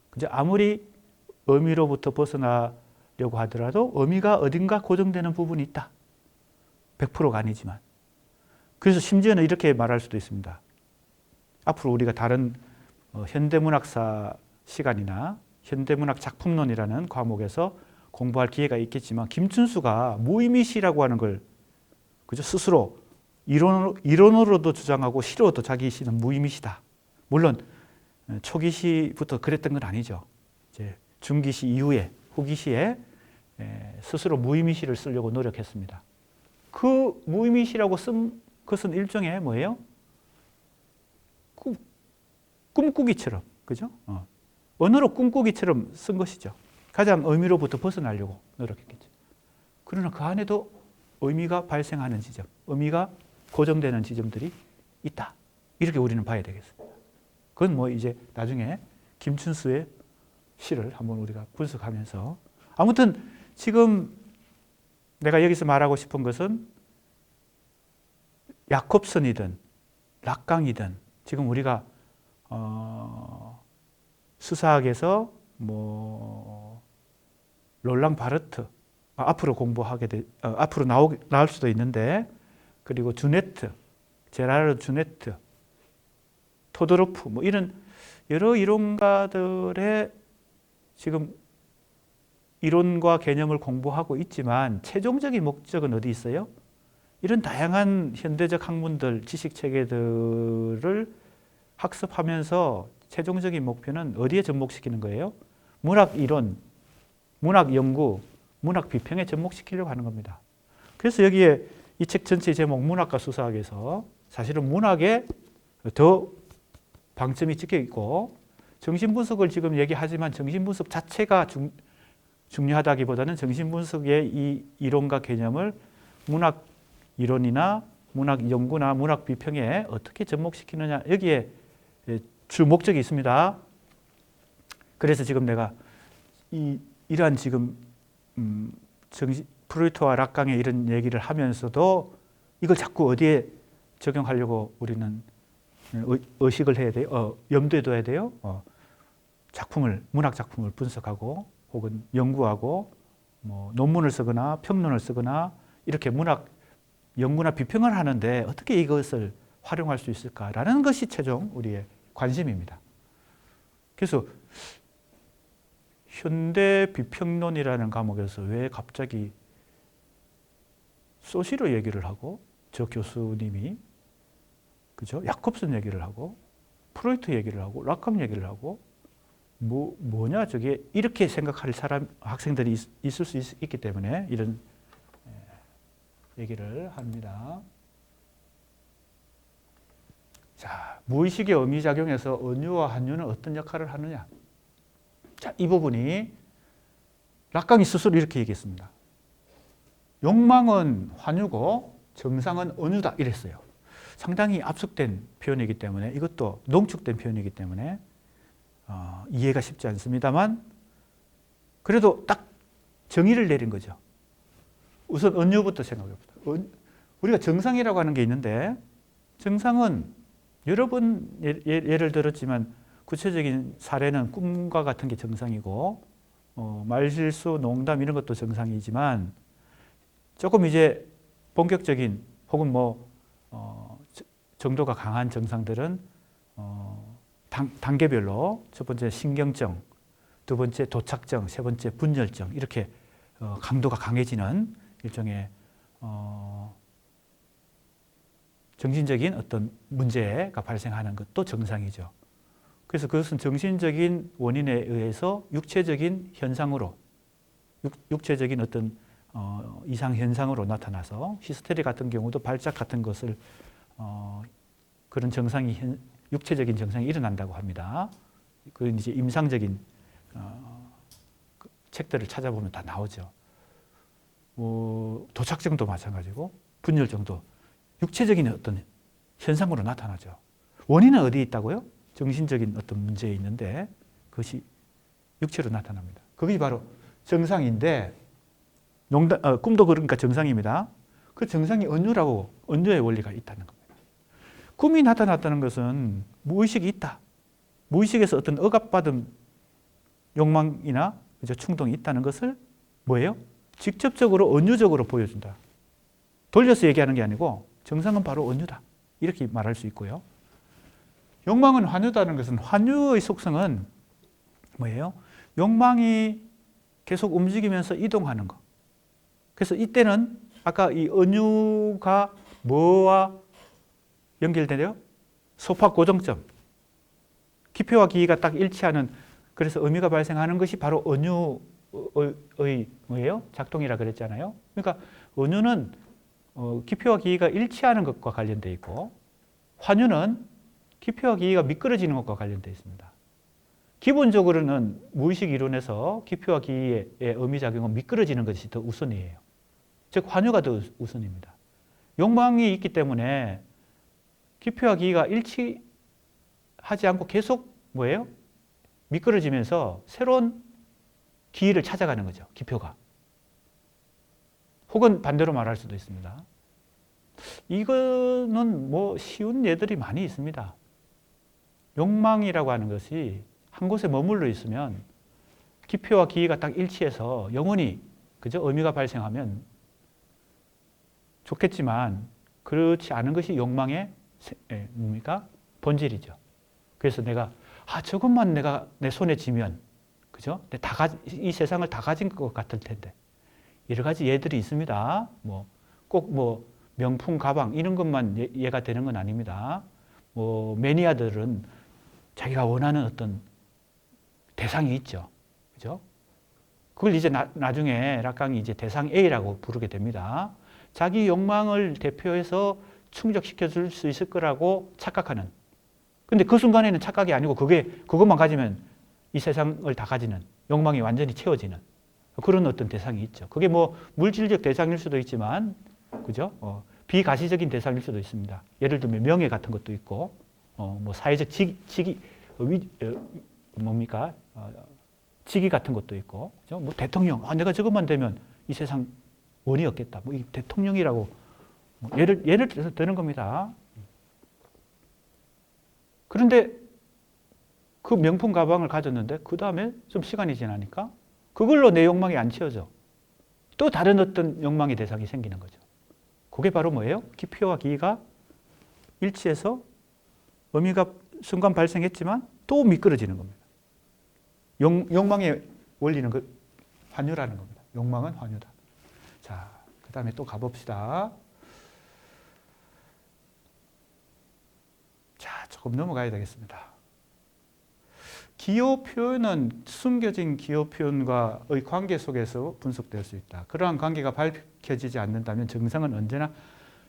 그죠? 아무리 의미로부터 벗어나려고 하더라도 의미가 어딘가 고정되는 부분이 있다. 100%가 아니지만. 그래서 심지어는 이렇게 말할 수도 있습니다. 앞으로 우리가 다른 현대문학사 시간이나 현대문학 작품론이라는 과목에서 공부할 기회가 있겠지만, 김춘수가 무의미시라고 하는 걸, 그죠? 스스로 이론으로도 주장하고 시로도 자기 시는 무의미시다. 물론 초기시부터 그랬던 건 아니죠. 이제 중기시 이후에, 후기시에 스스로 무의미시를 쓰려고 노력했습니다. 그 무의미시라고 쓴 것은 일종의 뭐예요? 꿈꾸기처럼, 그죠? 언어로 꿈꾸기처럼 쓴 것이죠. 가장 의미로부터 벗어나려고 노력했겠죠. 그러나 그 안에도 의미가 발생하는 지점, 의미가 고정되는 지점들이 있다. 이렇게 우리는 봐야 되겠습니다. 그건 이제 나중에 김춘수의 시를 한번 우리가 분석하면서, 아무튼 지금 내가 여기서 말하고 싶은 것은 야콥슨이든 락강이든 지금 우리가 수사학에서 뭐 롤랑 바르트 앞으로 앞으로 나올 수도 있는데, 그리고 주네트, 제라르 주네트, 토도로프 뭐 이런 여러 이론가들의 지금 이론과 개념을 공부하고 있지만 최종적인 목적은 어디 있어요? 이런 다양한 현대적 학문들, 지식 체계들을 학습하면서 최종적인 목표는 어디에 접목시키는 거예요? 문학 이론, 문학 연구, 문학 비평에 접목시키려고 하는 겁니다. 그래서 여기에 이 책 전체 제목 문학과 수사학에서 사실은 문학에 더 방점이 찍혀 있고, 정신분석을 지금 얘기하지만 정신분석 자체가 중요하다기보다는 정신분석의 이 이론과 개념을 문학 이론이나 문학 연구나 문학 비평에 어떻게 접목시키느냐, 여기에 주 목적이 있습니다. 그래서 지금 내가 이러한 지금 프로이트와 락강의 이런 얘기를 하면서도 이걸 자꾸 어디에 적용하려고 우리는 의식을 해야 돼요. 염두에 둬야 돼요. 문학 작품을 분석하고 혹은 연구하고 뭐 논문을 쓰거나 평론을 쓰거나 이렇게 문학 연구나 비평을 하는데 어떻게 이것을 활용할 수 있을까라는 것이 최종 우리의 관심입니다. 그래서 현대 비평론이라는 과목에서 왜 갑자기 소시로 얘기를 하고, 저 교수님이 그죠? 야콥슨 얘기를 하고 프로이트 얘기를 하고 락캄 얘기를 하고 뭐냐 저게, 이렇게 생각할 학생들이 있을 수 있기 때문에 이런 얘기를 합니다. 자, 무의식의 의미작용에서 은유와 한유는 어떤 역할을 하느냐. 자, 이 부분이 락강이 스스로 이렇게 얘기했습니다. 욕망은 환유고 정상은 은유다 이랬어요. 상당히 압축된 표현이기 때문에, 이것도 농축된 표현이기 때문에 이해가 쉽지 않습니다만, 그래도 딱 정의를 내린 거죠. 우선 은유부터 생각해봅시다. 우리가 정상이라고 하는 게 있는데, 정상은 여러 번 예를 들었지만 구체적인 사례는 꿈과 같은 게 정상이고, 말실수, 농담 이런 것도 정상이지만, 조금 이제 본격적인 혹은 정도가 강한 정상들은 단계별로 첫 번째 신경증, 두 번째 도착증, 세 번째 분열증, 이렇게 강도가 강해지는 일종의 정신적인 어떤 문제가 발생하는 것도 정상이죠. 그래서 그것은 정신적인 원인에 의해서 육체적인 현상으로, 육체적인 어떤 이상 현상으로 나타나서, 히스테리 같은 경우도 발작 같은 것을 그런 정상이 육체적인 정상이 일어난다고 합니다. 그건 이제 임상적인 책들을 찾아보면 다 나오죠. 도착증도 마찬가지고 분열증도 육체적인 어떤 현상으로 나타나죠. 원인은 어디에 있다고요? 정신적인 어떤 문제에 있는데 그것이 육체로 나타납니다. 그것이 바로 정상인데, 꿈도 그러니까 정상입니다. 그 정상이 은유의 원리가 있다는 겁니다. 꿈이 나타났다는 것은 무의식이 있다. 무의식에서 어떤 억압받은 욕망이나 충동이 있다는 것을 뭐예요? 직접적으로 은유적으로 보여준다. 돌려서 얘기하는 게 아니고 정상은 바로 은유다. 이렇게 말할 수 있고요. 욕망은 환유다는 것은, 환유의 속성은 뭐예요? 욕망이 계속 움직이면서 이동하는 것. 그래서 이때는 아까 이 은유가 뭐와 연결되죠? 소파 고정점. 기표와 기의가 딱 일치하는, 그래서 의미가 발생하는 것이 바로 은유의 뭐예요? 작동이라 그랬잖아요. 그러니까 은유는 기표와 기의가 일치하는 것과 관련되어 있고, 환유는 기표와 기의가 미끄러지는 것과 관련되어 있습니다. 기본적으로는 무의식 이론에서 기표와 기의의 의미작용은 미끄러지는 것이 더 우선이에요. 즉 환유가 더 우선입니다. 욕망이 있기 때문에 기표와 기의가 일치하지 않고 계속 뭐예요? 미끄러지면서 새로운 기의를 찾아가는 거죠. 기표가. 혹은 반대로 말할 수도 있습니다. 이거는 쉬운 예들이 많이 있습니다. 욕망이라고 하는 것이 한 곳에 머물러 있으면 기표와 기의가 딱 일치해서 영원히 그죠? 의미가 발생하면 좋겠지만 그렇지 않은 것이 욕망의 뭡니까? 본질이죠. 그래서 내가 저것만 내가 내 손에 쥐면 그죠? 이 세상을 다 가진 것 같을 텐데 여러 가지 예들이 있습니다. 꼭 명품 가방 이런 것만 예가 되는 건 아닙니다. 매니아들은 자기가 원하는 어떤 대상이 있죠. 그죠? 그걸 이제 나중에 락강이 이제 대상 A라고 부르게 됩니다. 자기 욕망을 대표해서 충족시켜 줄 수 있을 거라고 착각하는. 근데 그 순간에는 착각이 아니고 그것만 가지면 이 세상을 다 가지는 욕망이 완전히 채워지는 그런 어떤 대상이 있죠. 그게 물질적 대상일 수도 있지만, 그죠? 비가시적인 대상일 수도 있습니다. 예를 들면 명예 같은 것도 있고, 사회적 뭡니까? 직위 같은 것도 있고, 그죠? 대통령, 내가 저것만 되면 이 세상 원이 없겠다. 이 대통령이라고 예를 들어서 되는 겁니다. 그런데 그 명품 가방을 가졌는데 그 다음에 좀 시간이 지나니까 그걸로 내 욕망이 안 채워져. 또 다른 어떤 욕망의 대상이 생기는 거죠. 그게 바로 뭐예요? 기표와 기의가 일치해서 의미가 순간 발생했지만 또 미끄러지는 겁니다. 욕망의 원리는 환유라는 겁니다. 욕망은 환유다. 자, 그 다음에 또 가봅시다. 자, 조금 넘어가야 되겠습니다. 기호 표현은 숨겨진 기호 표현과의 관계 속에서 분석될 수 있다. 그러한 관계가 밝혀지지 않는다면 정상은 언제나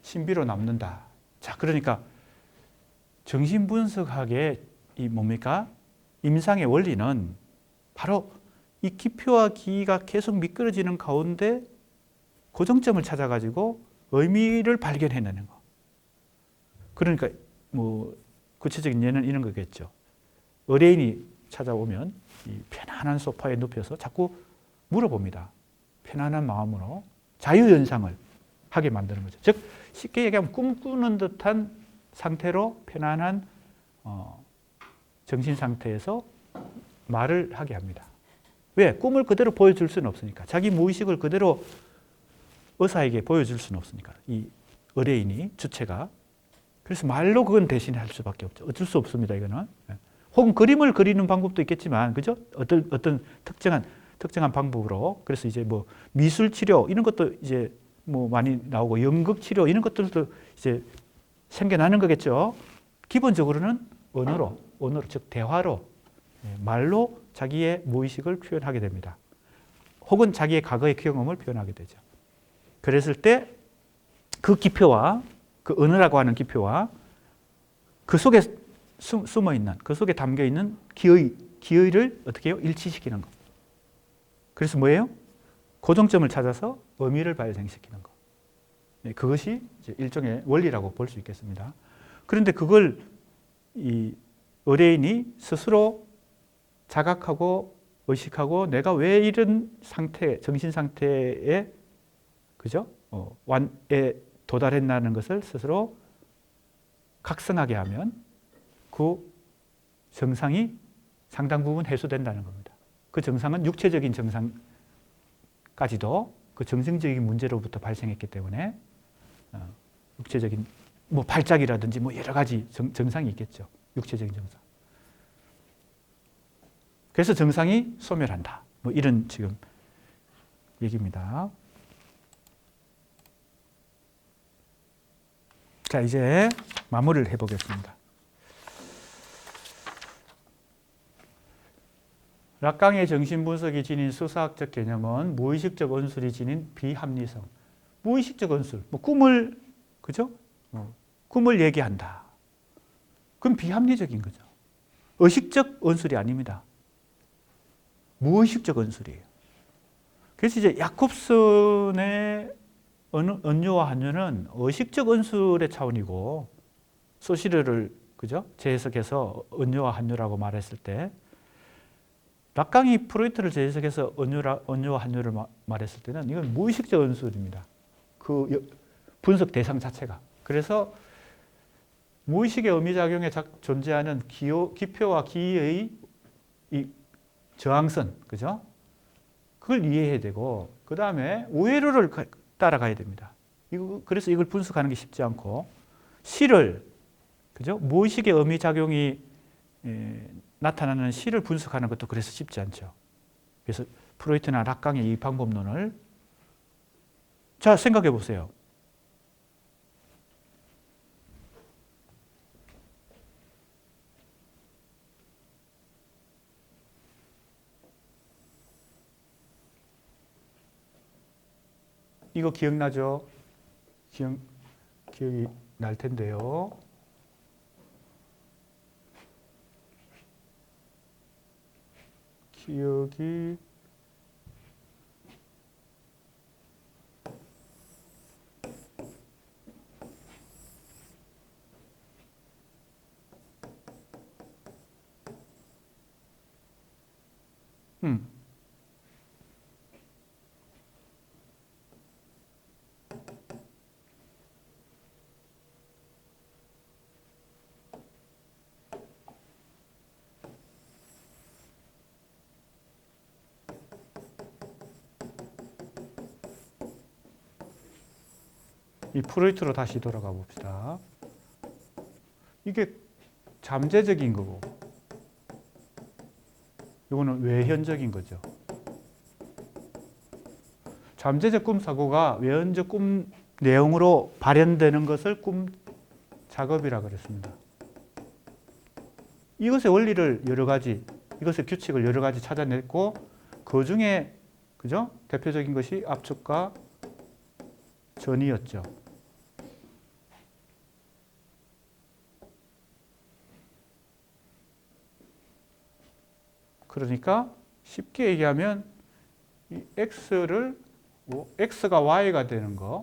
신비로 남는다. 자, 그러니까 정신분석학의 이 뭡니까? 임상의 원리는 바로 이 기표와 기의가 계속 미끄러지는 가운데 고정점을 찾아가지고 의미를 발견해내는 거. 그러니까 구체적인 예는 이런 거겠죠. 의뢰인이 찾아오면 이 편안한 소파에 눕혀서 자꾸 물어봅니다. 편안한 마음으로 자유연상을 하게 만드는 거죠. 즉 쉽게 얘기하면 꿈꾸는 듯한 상태로 편안한 정신 상태에서 말을 하게 합니다. 왜? 꿈을 그대로 보여줄 수는 없으니까. 자기 무의식을 그대로 의사에게 보여줄 수는 없으니까. 이 의뢰인이, 주체가. 그래서 말로 그건 대신할 수밖에 없죠. 어쩔 수 없습니다, 이거는. 혹은 그림을 그리는 방법도 있겠지만, 그죠? 어떤 특정한 방법으로. 그래서 이제 미술 치료, 이런 것도 이제 많이 나오고, 연극 치료, 이런 것들도 이제 생겨나는 거겠죠. 기본적으로는 언어로, 즉 대화로, 말로 자기의 무의식을 표현하게 됩니다. 혹은 자기의 과거의 경험을 표현하게 되죠. 그랬을 때 그 기표와 그 언어라고 하는 기표와 그 속에 숨어 있는, 그 속에 담겨 있는 기의를 어떻게 해요? 일치시키는 거. 그래서 뭐예요? 고정점을 찾아서 의미를 발생시키는 거. 그것이 이제 일종의 원리라고 볼 수 있겠습니다. 그런데 그걸 이 의뢰인이 스스로 자각하고 의식하고 내가 왜 이런 상태, 정신 상태에 그죠? 완에 도달했나는 것을 스스로 각성하게 하면 그 정상이 상당 부분 해소된다는 겁니다. 그 정상은 육체적인 정상까지도 그 정신적인 문제로부터 발생했기 때문에 육체적인 발작이라든지 여러 가지 정상이 있겠죠. 육체적인 정상. 그래서 정상이 소멸한다. 이런 지금 얘기입니다. 자, 이제 마무리를 해보겠습니다. 락강의 정신분석이 지닌 수사학적 개념은 무의식적 언술이 지닌 비합리성. 무의식적 언술, 꿈을, 그죠? 꿈을 얘기한다. 그럼 비합리적인 거죠. 의식적 언술이 아닙니다. 무의식적 언술이에요. 그래서 이제 야콥슨의 언유와 한유는 의식적 언술의 차원이고, 소시르를, 그죠? 재해석해서 언유와 한유라고 말했을 때, 락강이 프로이트를 재해석해서 언유와 한유를 말했을 때는 이건 무의식적 언술입니다. 그 분석 대상 자체가. 그래서 무의식의 의미작용에 존재하는 기표와 기의 이 저항선, 그죠? 그걸 이해해야 되고, 그 다음에 우회로를 따라가야 됩니다. 그래서 이걸 분석하는 게 쉽지 않고, 시를, 그죠? 무의식의 의미 작용이 나타나는 시를 분석하는 것도 그래서 쉽지 않죠. 그래서 프로이트나 락강의 이 방법론을 자, 생각해 보세요. 이거 기억나죠? 기억이 날 텐데요. 기억이 이 프로이트로 다시 돌아가 봅시다. 이게 잠재적인 거고, 이거는 외현적인 거죠. 잠재적 꿈 사고가 외현적 꿈 내용으로 발현되는 것을 꿈 작업이라고 그랬습니다. 이것의 원리를 여러 가지, 이것의 규칙을 여러 가지 찾아냈고, 그 중에 그죠? 대표적인 것이 압축과 전이었죠. 그러니까 쉽게 얘기하면 이 x가 y가 되는 거.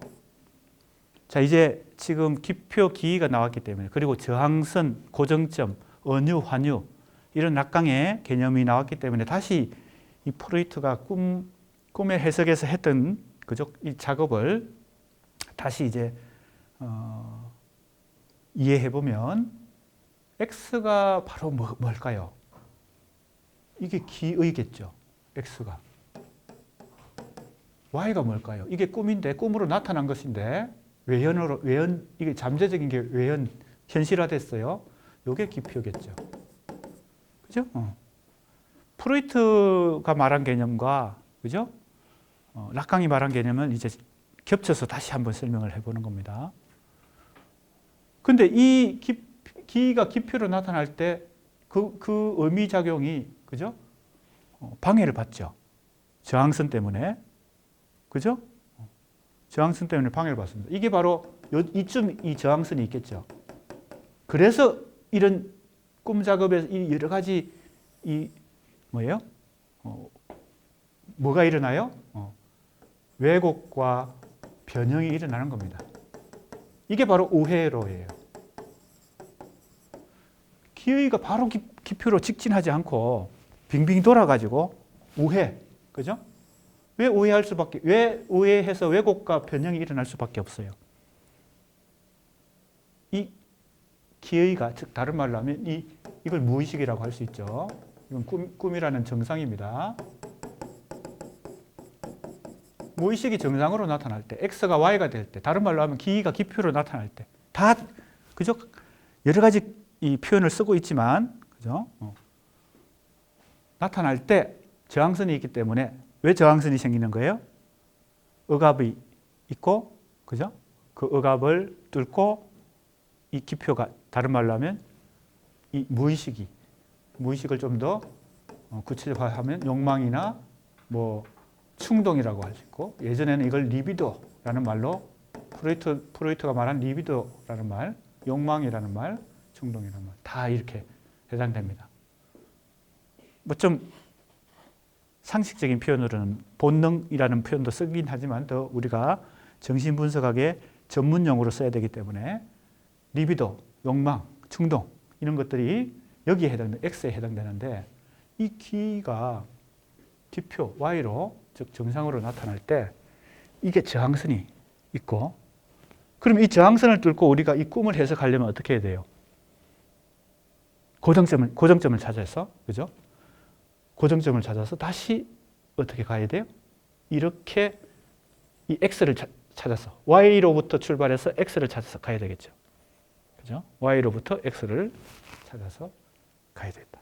자, 이제 지금 기표 기이가 나왔기 때문에, 그리고 저항선, 고정점, 언유, 환유 이런 낙강의 개념이 나왔기 때문에 다시 이 프로이트가 꿈의 해석에서 했던 그죠? 이 작업을 다시 이제 이해해 보면 x가 바로 뭘까요? 이게 기의겠죠. x가. y가 뭘까요? 이게 꿈인데, 꿈으로 나타난 것인데, 이게 잠재적인 게 현실화됐어요. 이게 기표겠죠. 그죠? 프로이트가 말한 개념과, 그죠? 락강이 말한 개념을 이제 겹쳐서 다시 한번 설명을 해보는 겁니다. 근데 이 기가 기표로 나타날 때 그 의미작용이, 그죠? 방해를 받죠. 저항선 때문에. 그죠? 저항선 때문에 방해를 받습니다. 이게 바로 이쯤 이 저항선이 있겠죠. 그래서 이런 꿈 작업에서 이 여러 가지 뭐예요? 뭐가 일어나요? 왜곡과 변형이 일어나는 겁니다. 이게 바로 우회로예요. 기의가 바로 기표로 직진하지 않고 빙빙 돌아가지고 우회, 그죠? 왜 우회해서 왜곡과 변형이 일어날 수밖에 없어요? 이 기의가, 즉 다른 말로 하면 이걸 무의식이라고 할 수 있죠. 이건 꿈이라는 정상입니다. 무의식이 정상으로 나타날 때, x가 y가 될 때, 다른 말로 하면 기의가 기표로 나타날 때, 다 그죠? 여러 가지 이 표현을 쓰고 있지만, 그죠? 나타날 때 저항선이 있기 때문에 왜 저항선이 생기는 거예요? 억압이 있고, 그죠? 그 억압을 뚫고 이 기표가, 다른 말로 하면 이 무의식을 좀 더 구체적화하면 욕망이나 뭐 충동이라고 할 수 있고, 예전에는 이걸 리비도라는 말로 프로이트가 말한 리비도라는 말, 욕망이라는 말, 충동이라는 말, 다 이렇게 해당됩니다. 뭐 좀 상식적인 표현으로는 본능이라는 표현도 쓰긴 하지만 더 우리가 정신분석학의 전문용어로 써야 되기 때문에 리비도, 욕망, 충동 이런 것들이 여기에 X에 해당되는데, 이 기가 기표 Y로, 즉 정상으로 나타날 때 이게 저항선이 있고, 그럼 이 저항선을 뚫고 우리가 이 꿈을 해석하려면 어떻게 해야 돼요? 고정점을 찾아서, 그죠? 고정점을 찾아서 다시 어떻게 가야 돼요? 이렇게 이 x를 찾아서 y로부터 출발해서 x를 찾아서 가야 되겠죠. 그죠? y로부터 x를 찾아서 가야 되겠다.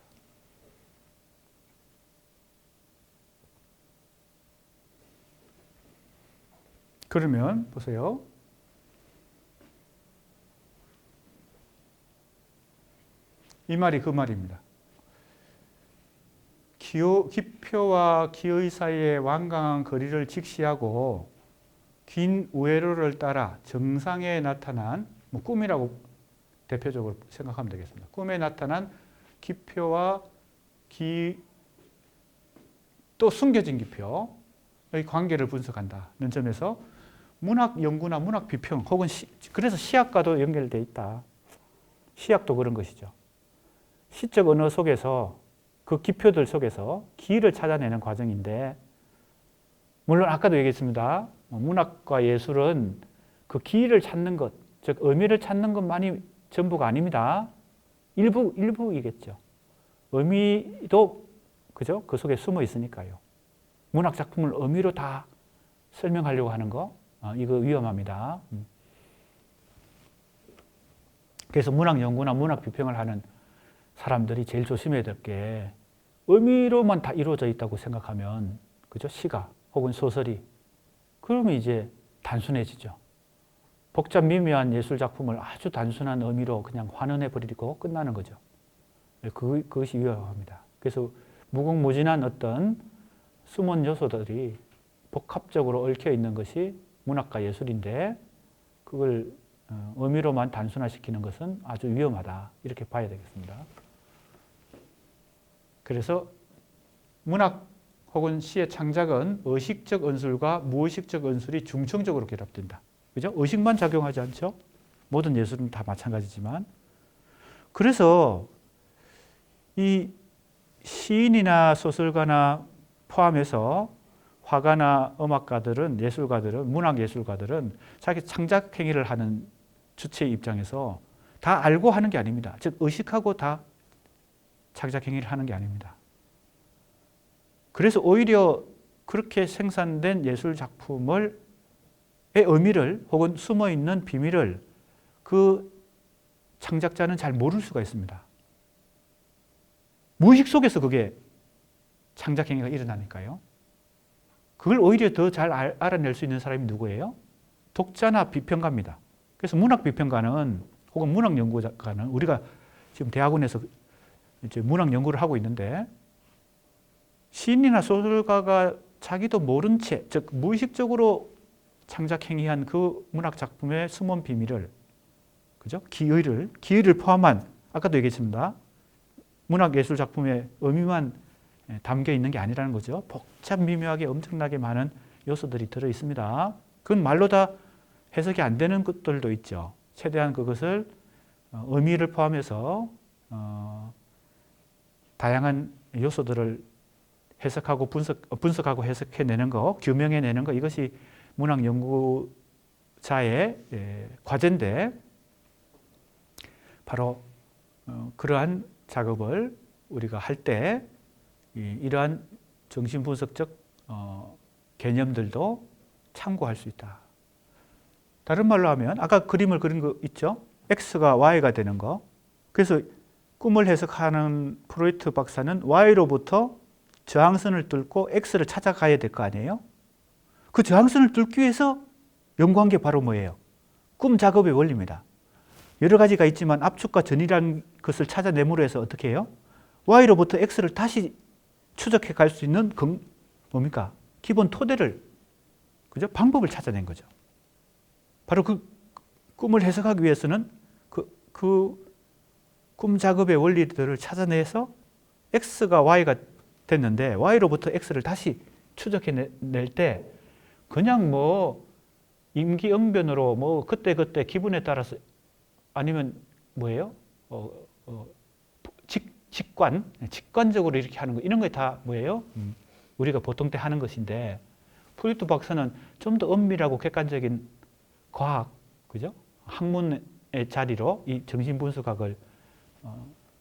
그러면 보세요. 이 말이 그 말입니다. 기표와 기의 사이의 완강한 거리를 직시하고 긴 우회로를 따라 정상에 나타난 꿈이라고 대표적으로 생각하면 되겠습니다. 꿈에 나타난 기표와 또 숨겨진 기표의 관계를 분석한다는 점에서 문학 연구나 문학 비평 혹은 그래서 시학과도 연결되어 있다. 시학도 그런 것이죠. 시적 언어 속에서 그 기표들 속에서 기를 찾아내는 과정인데, 물론 아까도 얘기했습니다. 문학과 예술은 그 기를 찾는 것, 즉 의미를 찾는 것만이 전부가 아닙니다. 일부이겠죠. 의미도 그죠? 그 속에 숨어 있으니까요. 문학 작품을 의미로 다 설명하려고 하는 거, 이거 위험합니다. 그래서 문학 연구나 문학 비평을 하는 사람들이 제일 조심해야 될 게, 의미로만 다 이루어져 있다고 생각하면, 그죠? 시가 혹은 소설이, 그러면 이제 단순해지죠. 복잡 미묘한 예술 작품을 아주 단순한 의미로 그냥 환원해 버리고 끝나는 거죠. 그것이 위험합니다. 그래서 무궁무진한 어떤 숨은 요소들이 복합적으로 얽혀 있는 것이 문학과 예술인데, 그걸 의미로만 단순화시키는 것은 아주 위험하다, 이렇게 봐야 되겠습니다. 그래서 문학 혹은 시의 창작은 의식적 언술과 무의식적 언술이 중층적으로 결합된다. 그죠? 의식만 작용하지 않죠? 모든 예술은 다 마찬가지지만. 그래서 이 시인이나 소설가나 포함해서 화가나 음악가들은, 예술가들은, 문학 예술가들은 자기 창작 행위를 하는 주체의 입장에서 다 알고 하는 게 아닙니다. 즉 의식하고 다 창작 행위를 하는 게 아닙니다. 그래서 오히려 그렇게 생산된 예술 작품의 의미를 혹은 숨어있는 비밀을 그 창작자는 잘 모를 수가 있습니다. 무의식 속에서 그게 창작 행위가 일어나니까요. 그걸 오히려 더 잘 알아낼 수 있는 사람이 누구예요? 독자나 비평가입니다. 그래서 문학 비평가는 혹은 문학 연구가는, 우리가 지금 대학원에서 이제 문학 연구를 하고 있는데, 시인이나 소설가가 자기도 모른 채, 즉 무의식적으로 창작 행위한 그 문학 작품의 숨은 비밀을, 그죠? 기의를 포함한, 아까도 얘기했습니다. 문학 예술 작품의 의미만 담겨 있는 게 아니라는 거죠. 복잡 미묘하게 엄청나게 많은 요소들이 들어 있습니다. 그건 말로 다 해석이 안 되는 것들도 있죠. 최대한 그것을 의미를 포함해서 다양한 요소들을 해석하고 분석하고 해석해내는 거, 규명해내는 거, 이것이 문학 연구자의 과제인데, 바로 그러한 작업을 우리가 할 때 이러한 정신분석적 개념들도 참고할 수 있다. 다른 말로 하면 아까 그림을 그린 거 있죠? X가 Y가 되는 거. 그래서 꿈을 해석하는 프로이트 박사는 Y로부터 저항선을 뚫고 X를 찾아가야 될 거 아니에요? 그 저항선을 뚫기 위해서 연구한 게 바로 뭐예요? 꿈 작업의 원리입니다. 여러 가지가 있지만 압축과 전이라는 것을 찾아내므로 해서 어떻게 해요? Y로부터 X를 다시 추적해 갈 수 있는 뭡니까? 기본 토대를, 그죠? 방법을 찾아낸 거죠. 바로 그 꿈을 해석하기 위해서는 그 꿈 작업의 원리들을 찾아내서 X가 Y가 됐는데, Y로부터 X를 다시 추적해낼 때 그냥 뭐 임기응변으로 뭐 그때그때 기분에 따라서, 아니면 뭐예요? 직관적으로 이렇게 하는 거, 이런 게 다 뭐예요? 우리가 보통 때 하는 것인데, 프로이트 박사는 좀 더 엄밀하고 객관적인 과학, 그죠? 학문의 자리로 이 정신분석학을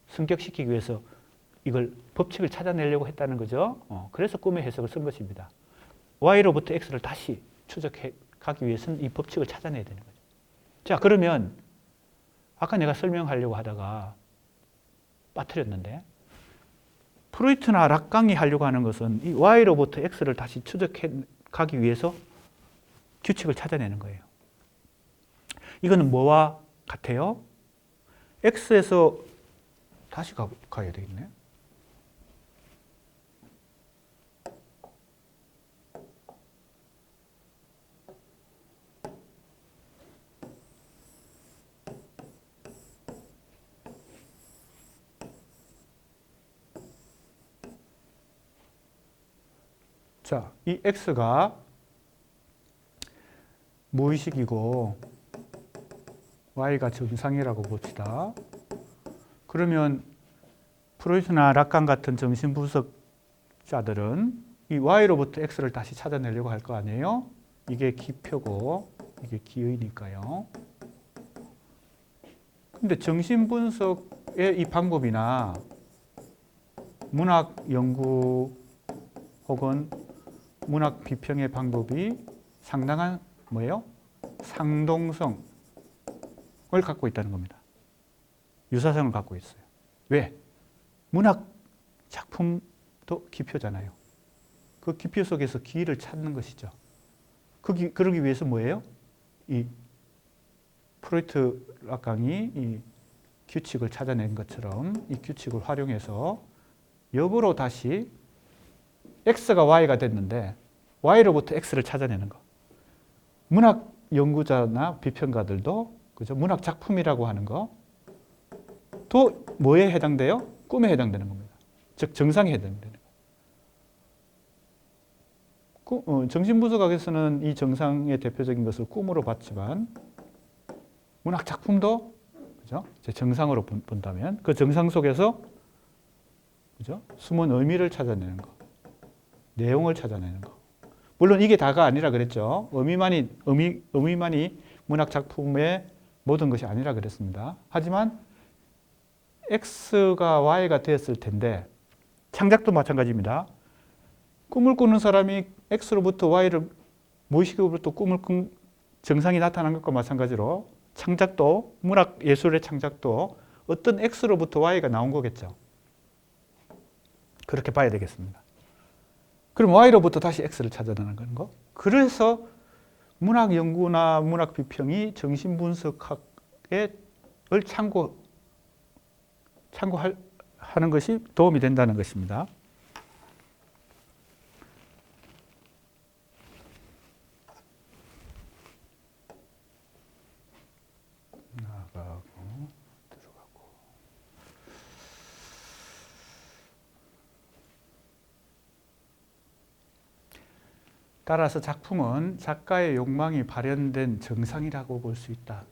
승격시키기 위해서 이걸 법칙을 찾아내려고 했다는 거죠. 그래서 꿈의 해석을 쓴 것입니다. Y로부터 X를 다시 추적해 가기 위해서는 이 법칙을 찾아내야 되는 거죠. 자, 그러면 아까 내가 설명하려고 하다가 빠뜨렸는데 프로이트나 락강이 하려고 하는 것은 이 Y로부터 X를 다시 추적해 가기 위해서 규칙을 찾아내는 거예요. 이거는 뭐와 같아요? X에서 다시 가야 되겠네. 자, 이 X가 무의식이고 Y가 정상이라고 봅시다. 그러면 프로이트나 락강 같은 정신분석자들은 이 Y로부터 X를 다시 찾아내려고 할 거 아니에요? 이게 기표고 이게 기의니까요. 근데 정신분석의 이 방법이나 문학 연구 혹은 문학 비평의 방법이 상당한 뭐예요? 상동성을 갖고 있다는 겁니다. 유사성을 갖고 있어요. 왜? 문학 작품도 기표잖아요. 그 기표 속에서 기를 찾는 것이죠. 그러기 위해서 뭐예요? 이 프로이트 락강이 이 규칙을 찾아낸 것처럼 이 규칙을 활용해서 역으로 다시 X가 Y가 됐는데 Y로부터 X를 찾아내는 거. 문학 연구자나 비평가들도 그죠? 문학 작품이라고 하는 거 또 뭐에 해당돼요? 꿈에 해당되는 겁니다. 즉 정상에 해당되는 거. 정신분석학에서는 이 정상의 대표적인 것을 꿈으로 봤지만 문학 작품도 그죠? 정상으로 본다면 그 정상 속에서 그죠? 숨은 의미를 찾아내는 거, 내용을 찾아내는 거. 물론 이게 다가 아니라 그랬죠. 의미만이 문학 작품의 모든 것이 아니라 그랬습니다. 하지만 X가 Y가 되었을 텐데 창작도 마찬가지입니다. 꿈을 꾸는 사람이 X로부터 Y를 무의식으로부터 꿈을 꾼 정상이 나타난 것과 마찬가지로 창작도 문학 예술의 창작도 어떤 X로부터 Y가 나온 거겠죠. 그렇게 봐야 되겠습니다. 그럼 Y로부터 다시 X를 찾아내는 거. 그래서 문학 연구나 문학 비평이 정신분석학을 참고하는 것이 도움이 된다는 것입니다. 나가고 들어가고. 따라서 작품은 작가의 욕망이 발현된 정상이라고 볼 수 있다.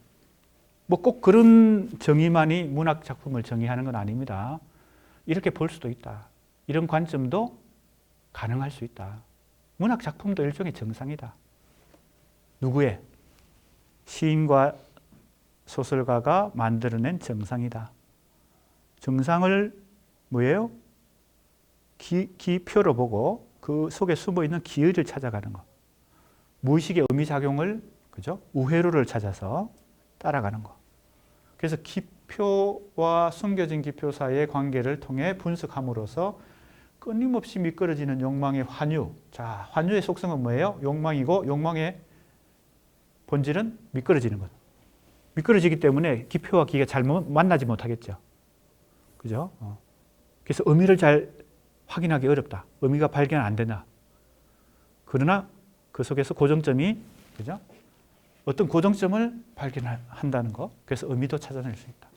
뭐 꼭 그런 정의만이 문학 작품을 정의하는 건 아닙니다. 이렇게 볼 수도 있다. 이런 관점도 가능할 수 있다. 문학 작품도 일종의 정상이다. 누구의? 시인과 소설가가 만들어낸 정상이다. 정상을 뭐예요? 기표로 보고 그 속에 숨어있는 기의를 찾아가는 것. 무의식의 의미작용을 그죠? 우회로를 찾아서 따라가는 것. 그래서 기표와 숨겨진 기표 사이의 관계를 통해 분석함으로써 끊임없이 미끄러지는 욕망의 환유. 자, 환유의 속성은 뭐예요? 욕망이고 욕망의 본질은 미끄러지는 것. 미끄러지기 때문에 기표와 기가 잘 만나지 못하겠죠. 그죠? 그래서 의미를 잘 확인하기 어렵다. 의미가 발견 안 된다. 그러나 그 속에서 고정점이 그죠? 어떤 고정점을 발견한다는 거. 그래서 의미도 찾아낼 수 있다.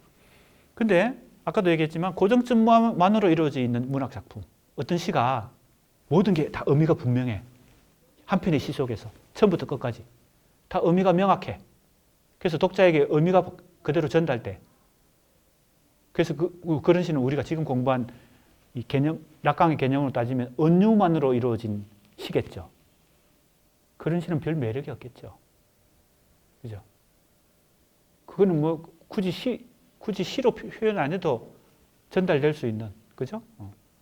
근데 아까도 얘기했지만 고정점만으로 이루어져 있는 문학 작품. 어떤 시가 모든 게 다 의미가 분명해. 한 편의 시 속에서 처음부터 끝까지 다 의미가 명확해. 그래서 독자에게 의미가 그대로 전달돼. 그래서 그런 시는 우리가 지금 공부한 이 개념, 락강의 개념으로 따지면 은유만으로 이루어진 시겠죠. 그런 시는 별 매력이 없겠죠. 그죠? 그거는 뭐 굳이 시로 표현 안 해도 전달될 수 있는 그죠?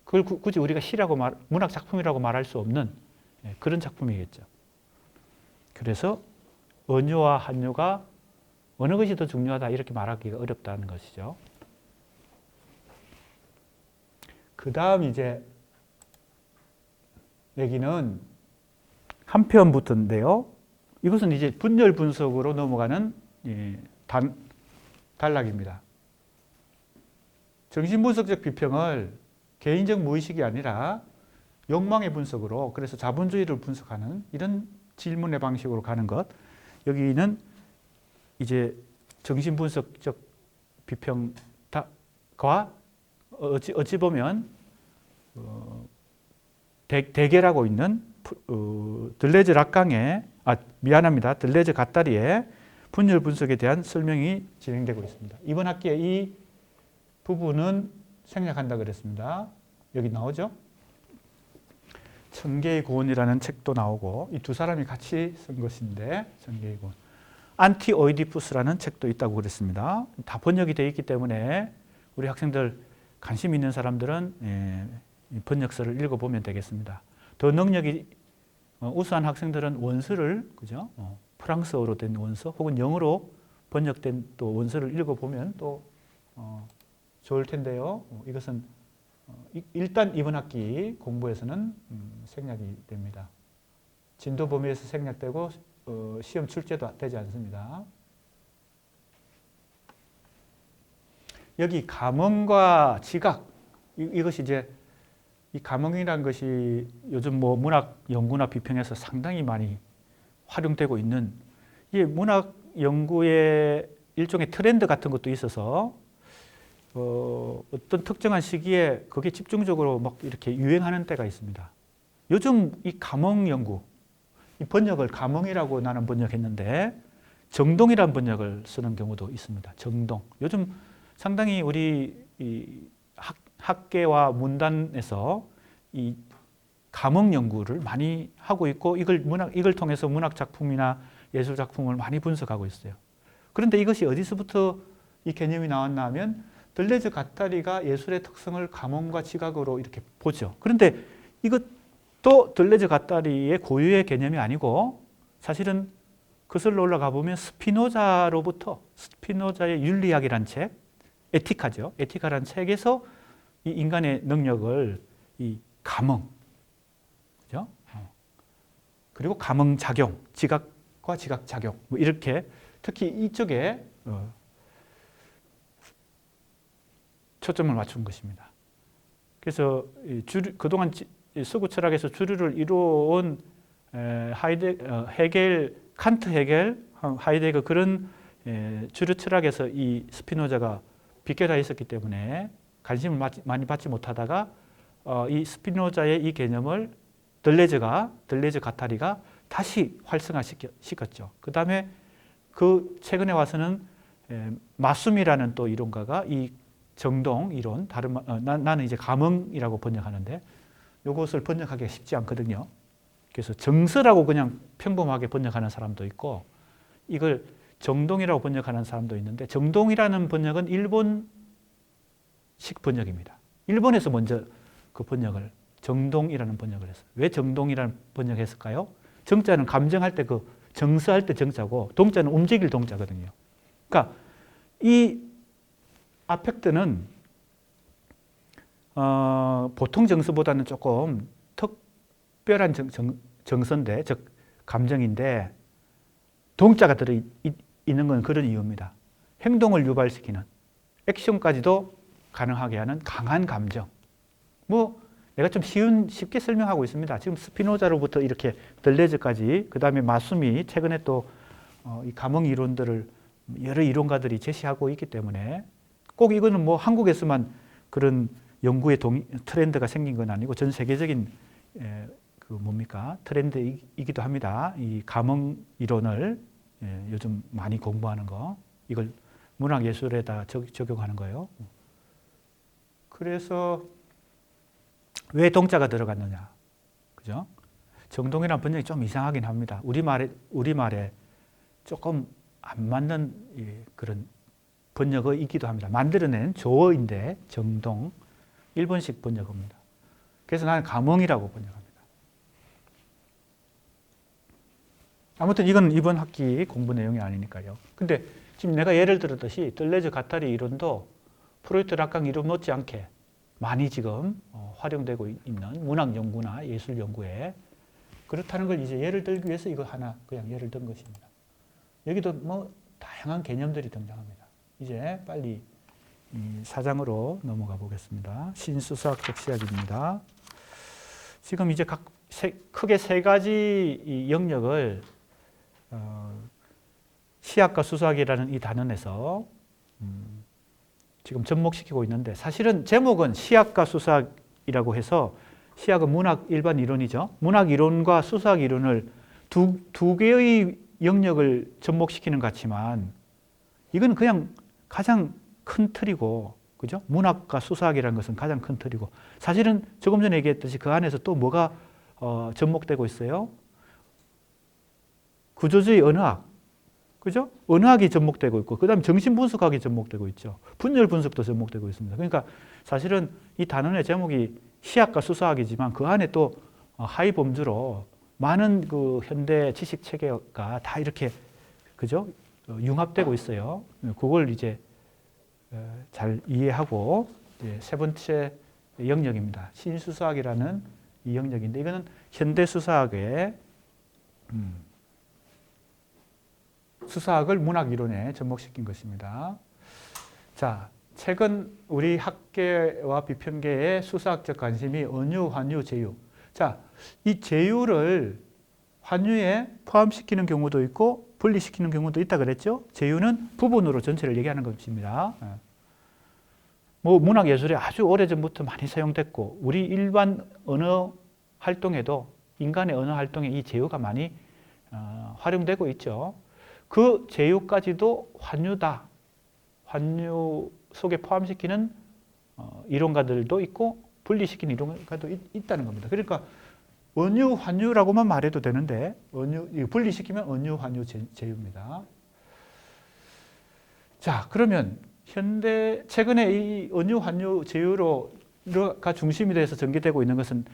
그걸 굳이 우리가 시라고 문학 작품이라고 말할 수 없는 그런 작품이겠죠. 그래서 언유와 한유가 어느 것이 더 중요하다 이렇게 말하기가 어렵다는 것이죠. 그 다음 이제 얘기는 한 편부터인데요. 이것은 이제 분열 분석으로 넘어가는 단락입니다. 정신분석적 비평을 개인적 무의식이 아니라 욕망의 분석으로, 그래서 자본주의를 분석하는 이런 질문의 방식으로 가는 것. 여기는 이제 정신분석적 비평과 어찌 보면 대결하고 있는 들레즈 락강의 들레즈 가따리의 분열 분석에 대한 설명이 진행되고 있습니다. 이번 학기에 이 부분은 생략한다 그랬습니다. 여기 나오죠? 천개의 구원이라는 책도 나오고 이 두 사람이 같이 쓴 것인데, 천개의 구원. 안티 오이디푸스라는 책도 있다고 그랬습니다. 다 번역이 되어 있기 때문에 우리 학생들 관심 있는 사람들은 이 번역서를 읽어보면 되겠습니다. 더 능력이 우수한 학생들은 원서를, 그죠? 프랑스어로 된 원서 혹은 영어로 번역된 또 원서를 읽어보면 또 좋을 텐데요. 이것은 일단 이번 학기 공부에서는 생략이 됩니다. 진도 범위에서 생략되고 시험 출제도 되지 않습니다. 여기 감흥과 지각, 이것이 이제 이 감흥이라는 것이 요즘 뭐 문학 연구나 비평에서 상당히 많이 활용되고 있는, 이 문학 연구의 일종의 트렌드 같은 것도 있어서 어떤 특정한 시기에 그게 집중적으로 막 이렇게 유행하는 때가 있습니다. 요즘 이 감흥 연구, 이 번역을 감흥이라고 나는 번역했는데 정동이라는 번역을 쓰는 경우도 있습니다. 정동. 요즘 상당히 우리 이 학계와 문단에서 이 감흥 연구를 많이 하고 있고 이걸 통해서 문학 작품이나 예술 작품을 많이 분석하고 있어요. 그런데 이것이 어디서부터 이 개념이 나왔나 하면 들레즈 가타리가 예술의 특성을 감흥과 지각으로 이렇게 보죠. 그런데 이것도 들레즈 가타리의 고유의 개념이 아니고 사실은 거슬러 올라가 보면 스피노자의 윤리학이란 책, 에티카죠. 에티카라는 책에서 이 인간의 능력을 이 감흥, 그죠? 그리고 감흥 작용, 지각과 지각 작용, 뭐 이렇게 특히 이쪽에 초점을 맞춘 것입니다. 그래서 그동안 서구 철학에서 주류를 이루어온 헤겔, 칸트, 헤겔, 하이데거 그런 주류 철학에서 이 스피노자가 비껴나 있었기 때문에 관심을 많이 받지 못하다가 이 스피노자의 이 개념을 들레즈 가타리가 다시 활성화시켰죠. 그 다음에 최근에 와서는 마숨이라는 또 이론가가 이 정동 이론, 나는 이제 감흥이라고 번역하는데 이것을 번역하기가 쉽지 않거든요. 그래서 정서라고 그냥 평범하게 번역하는 사람도 있고 이걸 정동이라고 번역하는 사람도 있는데, 정동이라는 번역은 일본식 번역입니다. 일본에서 먼저 그 번역을 정동이라는 번역을 했어요. 왜 정동이라는 번역을 했을까요? 정자는 감정할 때 정서할 때 정자고 동자는 움직일 동자거든요. 그러니까 이 아펙트는 보통 정서보다는 조금 특별한 정서인데, 즉 감정인데 동자가 들어있는 건 그런 이유입니다. 행동을 유발시키는, 액션까지도 가능하게 하는 강한 감정. 뭐 내가 좀 쉽게 설명하고 있습니다. 지금 스피노자로부터 이렇게 들레즈까지, 그 다음에 마숨이 최근에 또 이 감흥 이론들을 여러 이론가들이 제시하고 있기 때문에 꼭 이거는 뭐 한국에서만 그런 연구의 트렌드가 생긴 건 아니고 전 세계적인 트렌드이기도 합니다. 이 감흥 이론을 요즘 많이 공부하는 거, 이걸 문학 예술에다 적용하는 거예요. 그래서 왜 동자가 들어갔느냐, 그죠? 정동이라는 번역이 좀 이상하긴 합니다. 우리말에 조금 안 맞는 그런 번역어이기도 합니다. 만들어낸 조어인데 정동. 1번씩 번역합니다. 그래서 나는 감흥이라고 번역합니다. 아무튼 이건 이번 학기 공부 내용이 아니니까요. 근데 지금 내가 예를 들었듯이 들레즈 가타리 이론도 프로이트 락강 이론 못지않게 많이 지금 활용되고 있는 문학 연구나 예술 연구에 그렇다는 걸 이제 예를 들기 위해서 이거 하나 그냥 예를 든 것입니다. 여기도 뭐 다양한 개념들이 등장합니다. 이제 빨리 4장으로 넘어가 보겠습니다. 신수사학적 시작입니다. 지금 이제 크게 세 가지 이 영역을 시학과 수사학이라는 이 단원에서 지금 접목시키고 있는데 사실은 제목은 시학과 수사학이라고 해서 시학은 문학 일반 이론이죠. 문학 이론과 수사학 이론을 두 개의 영역을 접목시키는 것 같지만 이건 그냥 가장 큰 틀이고, 그죠? 문학과 수사학이라는 것은 가장 큰 틀이고 사실은 조금 전에 얘기했듯이 그 안에서 또 뭐가 접목되고 있어요? 구조주의 언어학, 그죠? 언어학이 접목되고 있고, 그 다음에 정신분석학이 접목되고 있죠. 분열 분석도 접목되고 있습니다. 그러니까 사실은 이 단원의 제목이 시학과 수사학이지만 그 안에 또 하위 범주로 많은 그 현대 지식 체계가 다 이렇게, 그죠? 융합되고 있어요. 그걸 이제 잘 이해하고 이제 세 번째 영역입니다. 신수사학이라는 이 영역인데 이거는 현대 수사학의 수사학을 문학 이론에 접목시킨 것입니다. 자, 최근 우리 학계와 비평계의 수사학적 관심이 언유, 환유, 제유. 자, 이 제유를 환유에 포함시키는 경우도 있고 분리시키는 경우도 있다 그랬죠. 제유는 부분으로 전체를 얘기하는 것입니다. 뭐 문학 예술에 아주 오래전부터 많이 사용됐고 우리 일반 언어 활동에도 인간의 언어 활동에 이 제유가 많이 활용되고 있죠. 그 제유까지도 환유다. 환유 속에 포함시키는 이론가들도 있고 분리시키는 이론가도 있다는 겁니다. 그러니까 언유, 환유라고만 말해도 되는데 분리시키면 언유, 환유, 제유입니다. 자, 그러면 최근에 이 언유, 환유, 제유가 중심이 돼서 전개되고 있는 것은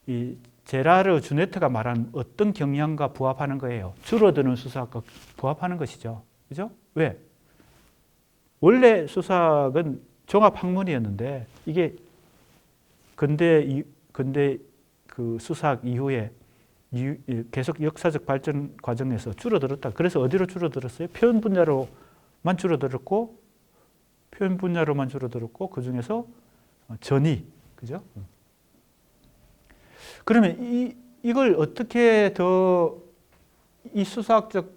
이 제라르 주네트가 말한 어떤 경향과 부합하는 거예요. 줄어드는 수사학과 부합하는 것이죠. 그죠? 왜? 원래 수사학은 종합학문이었는데 이게 근대 그 수사학 이후에 계속 역사적 발전 과정에서 줄어들었다. 그래서 어디로 줄어들었어요? 표현 분야로만 줄어들었고 그 중에서 전이, 그죠? 그러면 이걸 어떻게 이 수사학적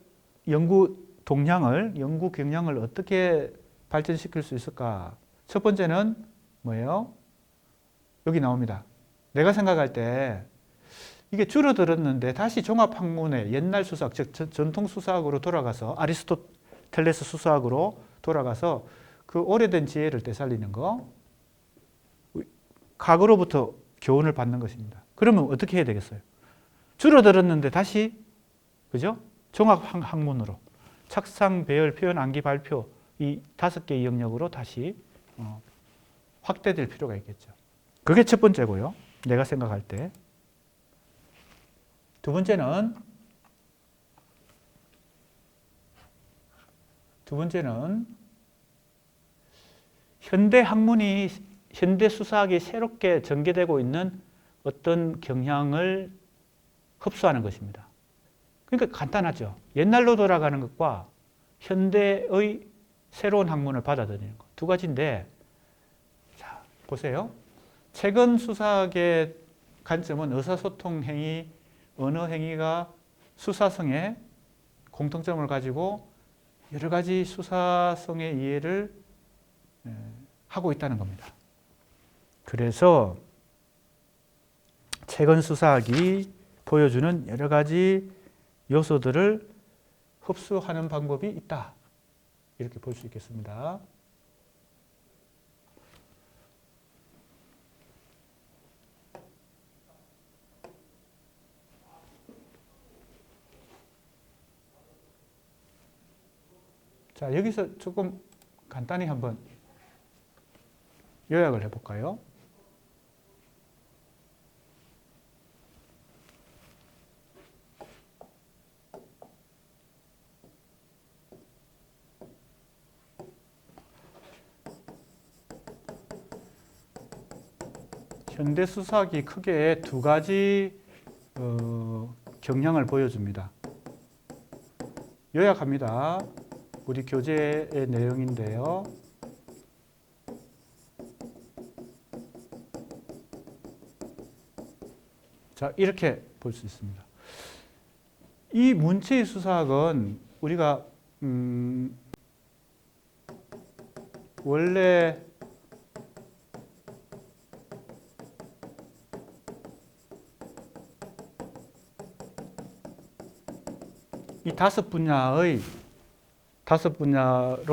연구 경향을 어떻게 발전시킬 수 있을까? 첫 번째는 뭐예요? 여기 나옵니다. 내가 생각할 때 이게 줄어들었는데 다시 종합학문의 옛날 수사학, 즉 전통 수사학으로 돌아가서 아리스토텔레스 수사학으로 돌아가서 그 오래된 지혜를 되살리는 거, 과거로부터 교훈을 받는 것입니다. 그러면 어떻게 해야 되겠어요? 줄어들었는데 다시, 그죠? 종합학문으로 착상, 배열, 표현, 암기, 발표 이 5개의 영역으로 다시 확대될 필요가 있겠죠. 그게 첫 번째고요. 내가 생각할 때. 두 번째는 현대 수사학이 새롭게 전개되고 있는 어떤 경향을 흡수하는 것입니다. 그러니까 간단하죠. 옛날로 돌아가는 것과 현대의 새로운 학문을 받아들이는 것. 두 가지인데, 자, 보세요. 최근 수사학의 관점은 의사소통 행위, 언어 행위가 수사성에 공통점을 가지고 여러 가지 수사성의 이해를 하고 있다는 겁니다. 그래서 최근 수사학이 보여주는 여러 가지 요소들을 흡수하는 방법이 있다. 이렇게 볼 수 있겠습니다. 자, 여기서 조금 간단히 한번 요약을 해볼까요? 현대 수사학이 크게 두 가지 경향을 보여줍니다. 요약합니다. 우리 교재의 내용인데요. 자, 이렇게 볼 수 있습니다. 이 문체의 수사학은 우리가 원래 이 다섯 분야로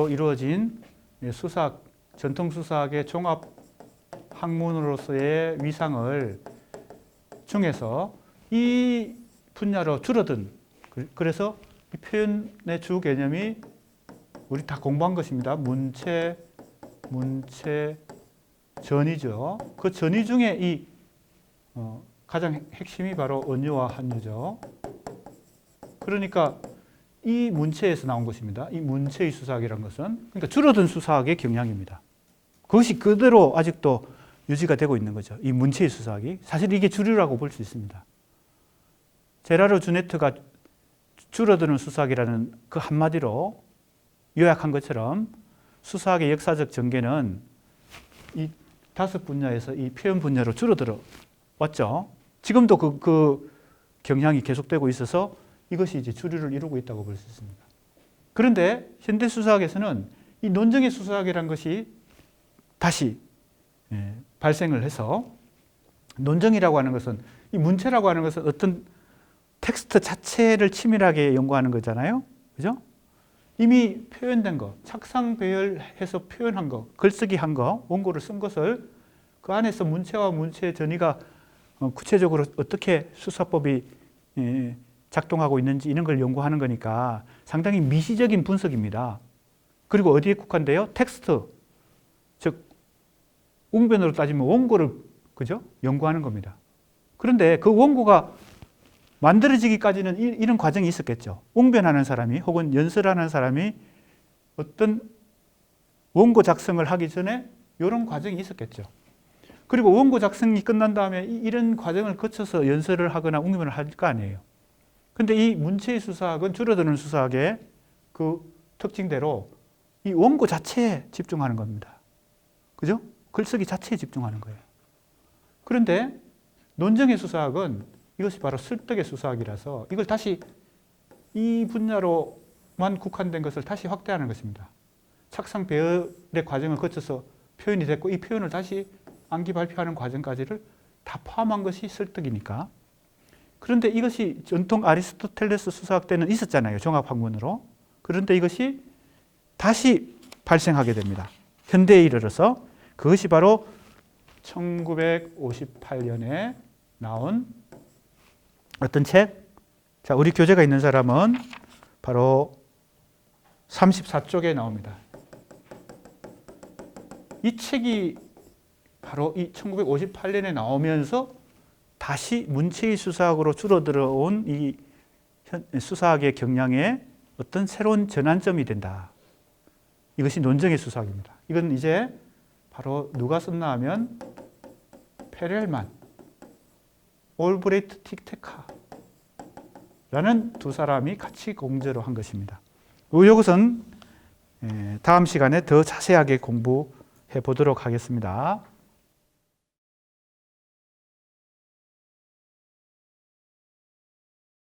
이루어진 수사학, 전통 수사학의 종합 학문으로서의 위상을 중에서 이 분야로 줄어든, 그래서 이 표현의 주 개념이 우리 다 공부한 것입니다. 문체 전이죠. 그 전이 중에 이 가장 핵심이 바로 언유와 한유죠. 그러니까 이 문체에서 나온 것입니다. 이 문체의 수사학이라는 것은 그러니까 줄어든 수사학의 경향입니다. 그것이 그대로 아직도 유지가 되고 있는 거죠. 이 문체의 수사학이 사실 이게 주류라고 볼 수 있습니다. 제라르 주네트가 줄어드는 수사학이라는 그 한마디로 요약한 것처럼 수사학의 역사적 전개는 이 다섯 분야에서 이 표현 분야로 줄어들어 왔죠. 지금도 그 경향이 계속되고 있어서 이것이 이제 주류를 이루고 있다고 볼 수 있습니다. 그런데 현대 수사학에서는 이 논증의 수사학이라는 것이 다시 발생을 해서 논증이라고 하는 것은 이 문체라고 하는 것은 어떤 텍스트 자체를 치밀하게 연구하는 거잖아요. 그죠? 이미 표현된 거, 착상 배열해서 표현한 거, 글쓰기 한 거, 원고를 쓴 것을 그 안에서 문체와 문체의 전이가 구체적으로 어떻게 수사법이 작동하고 있는지 이런 걸 연구하는 거니까 상당히 미시적인 분석입니다. 그리고 어디에 국한돼요? 텍스트, 즉 웅변으로 따지면 원고를 그죠? 연구하는 겁니다. 그런데 그 원고가 만들어지기까지는 이런 과정이 있었겠죠. 웅변하는 사람이 혹은 연설하는 사람이 어떤 원고 작성을 하기 전에 이런 과정이 있었겠죠. 그리고 원고 작성이 끝난 다음에 이런 과정을 거쳐서 연설을 하거나 웅변을 할 거 아니에요. 근데 이 문체의 수사학은 줄어드는 수사학의 그 특징대로 이 원고 자체에 집중하는 겁니다. 그죠? 글쓰기 자체에 집중하는 거예요. 그런데 논증의 수사학은 이것이 바로 설득의 수사학이라서 이걸 다시 이 분야로만 국한된 것을 다시 확대하는 것입니다. 착상 배열의 과정을 거쳐서 표현이 됐고 이 표현을 다시 암기 발표하는 과정까지를 다 포함한 것이 설득이니까. 그런데 이것이 전통 아리스토텔레스 수사학 때는 있었잖아요. 종합학문으로. 그런데 이것이 다시 발생하게 됩니다. 현대에 이르러서. 그것이 바로 1958년에 나온 어떤 책? 자, 우리 교재가 있는 사람은 바로 34쪽에 나옵니다. 이 책이 바로 이 1958년에 나오면서 다시 문체의 수사학으로 줄어들어온 이 수사학의 경향에 어떤 새로운 전환점이 된다. 이것이 논증의 수사학입니다. 이건 이제 바로 누가 썼나 하면 페렐만, 올브레이트 틱테카라는 두 사람이 같이 공저로 한 것입니다. 이것은 다음 시간에 더 자세하게 공부해 보도록 하겠습니다.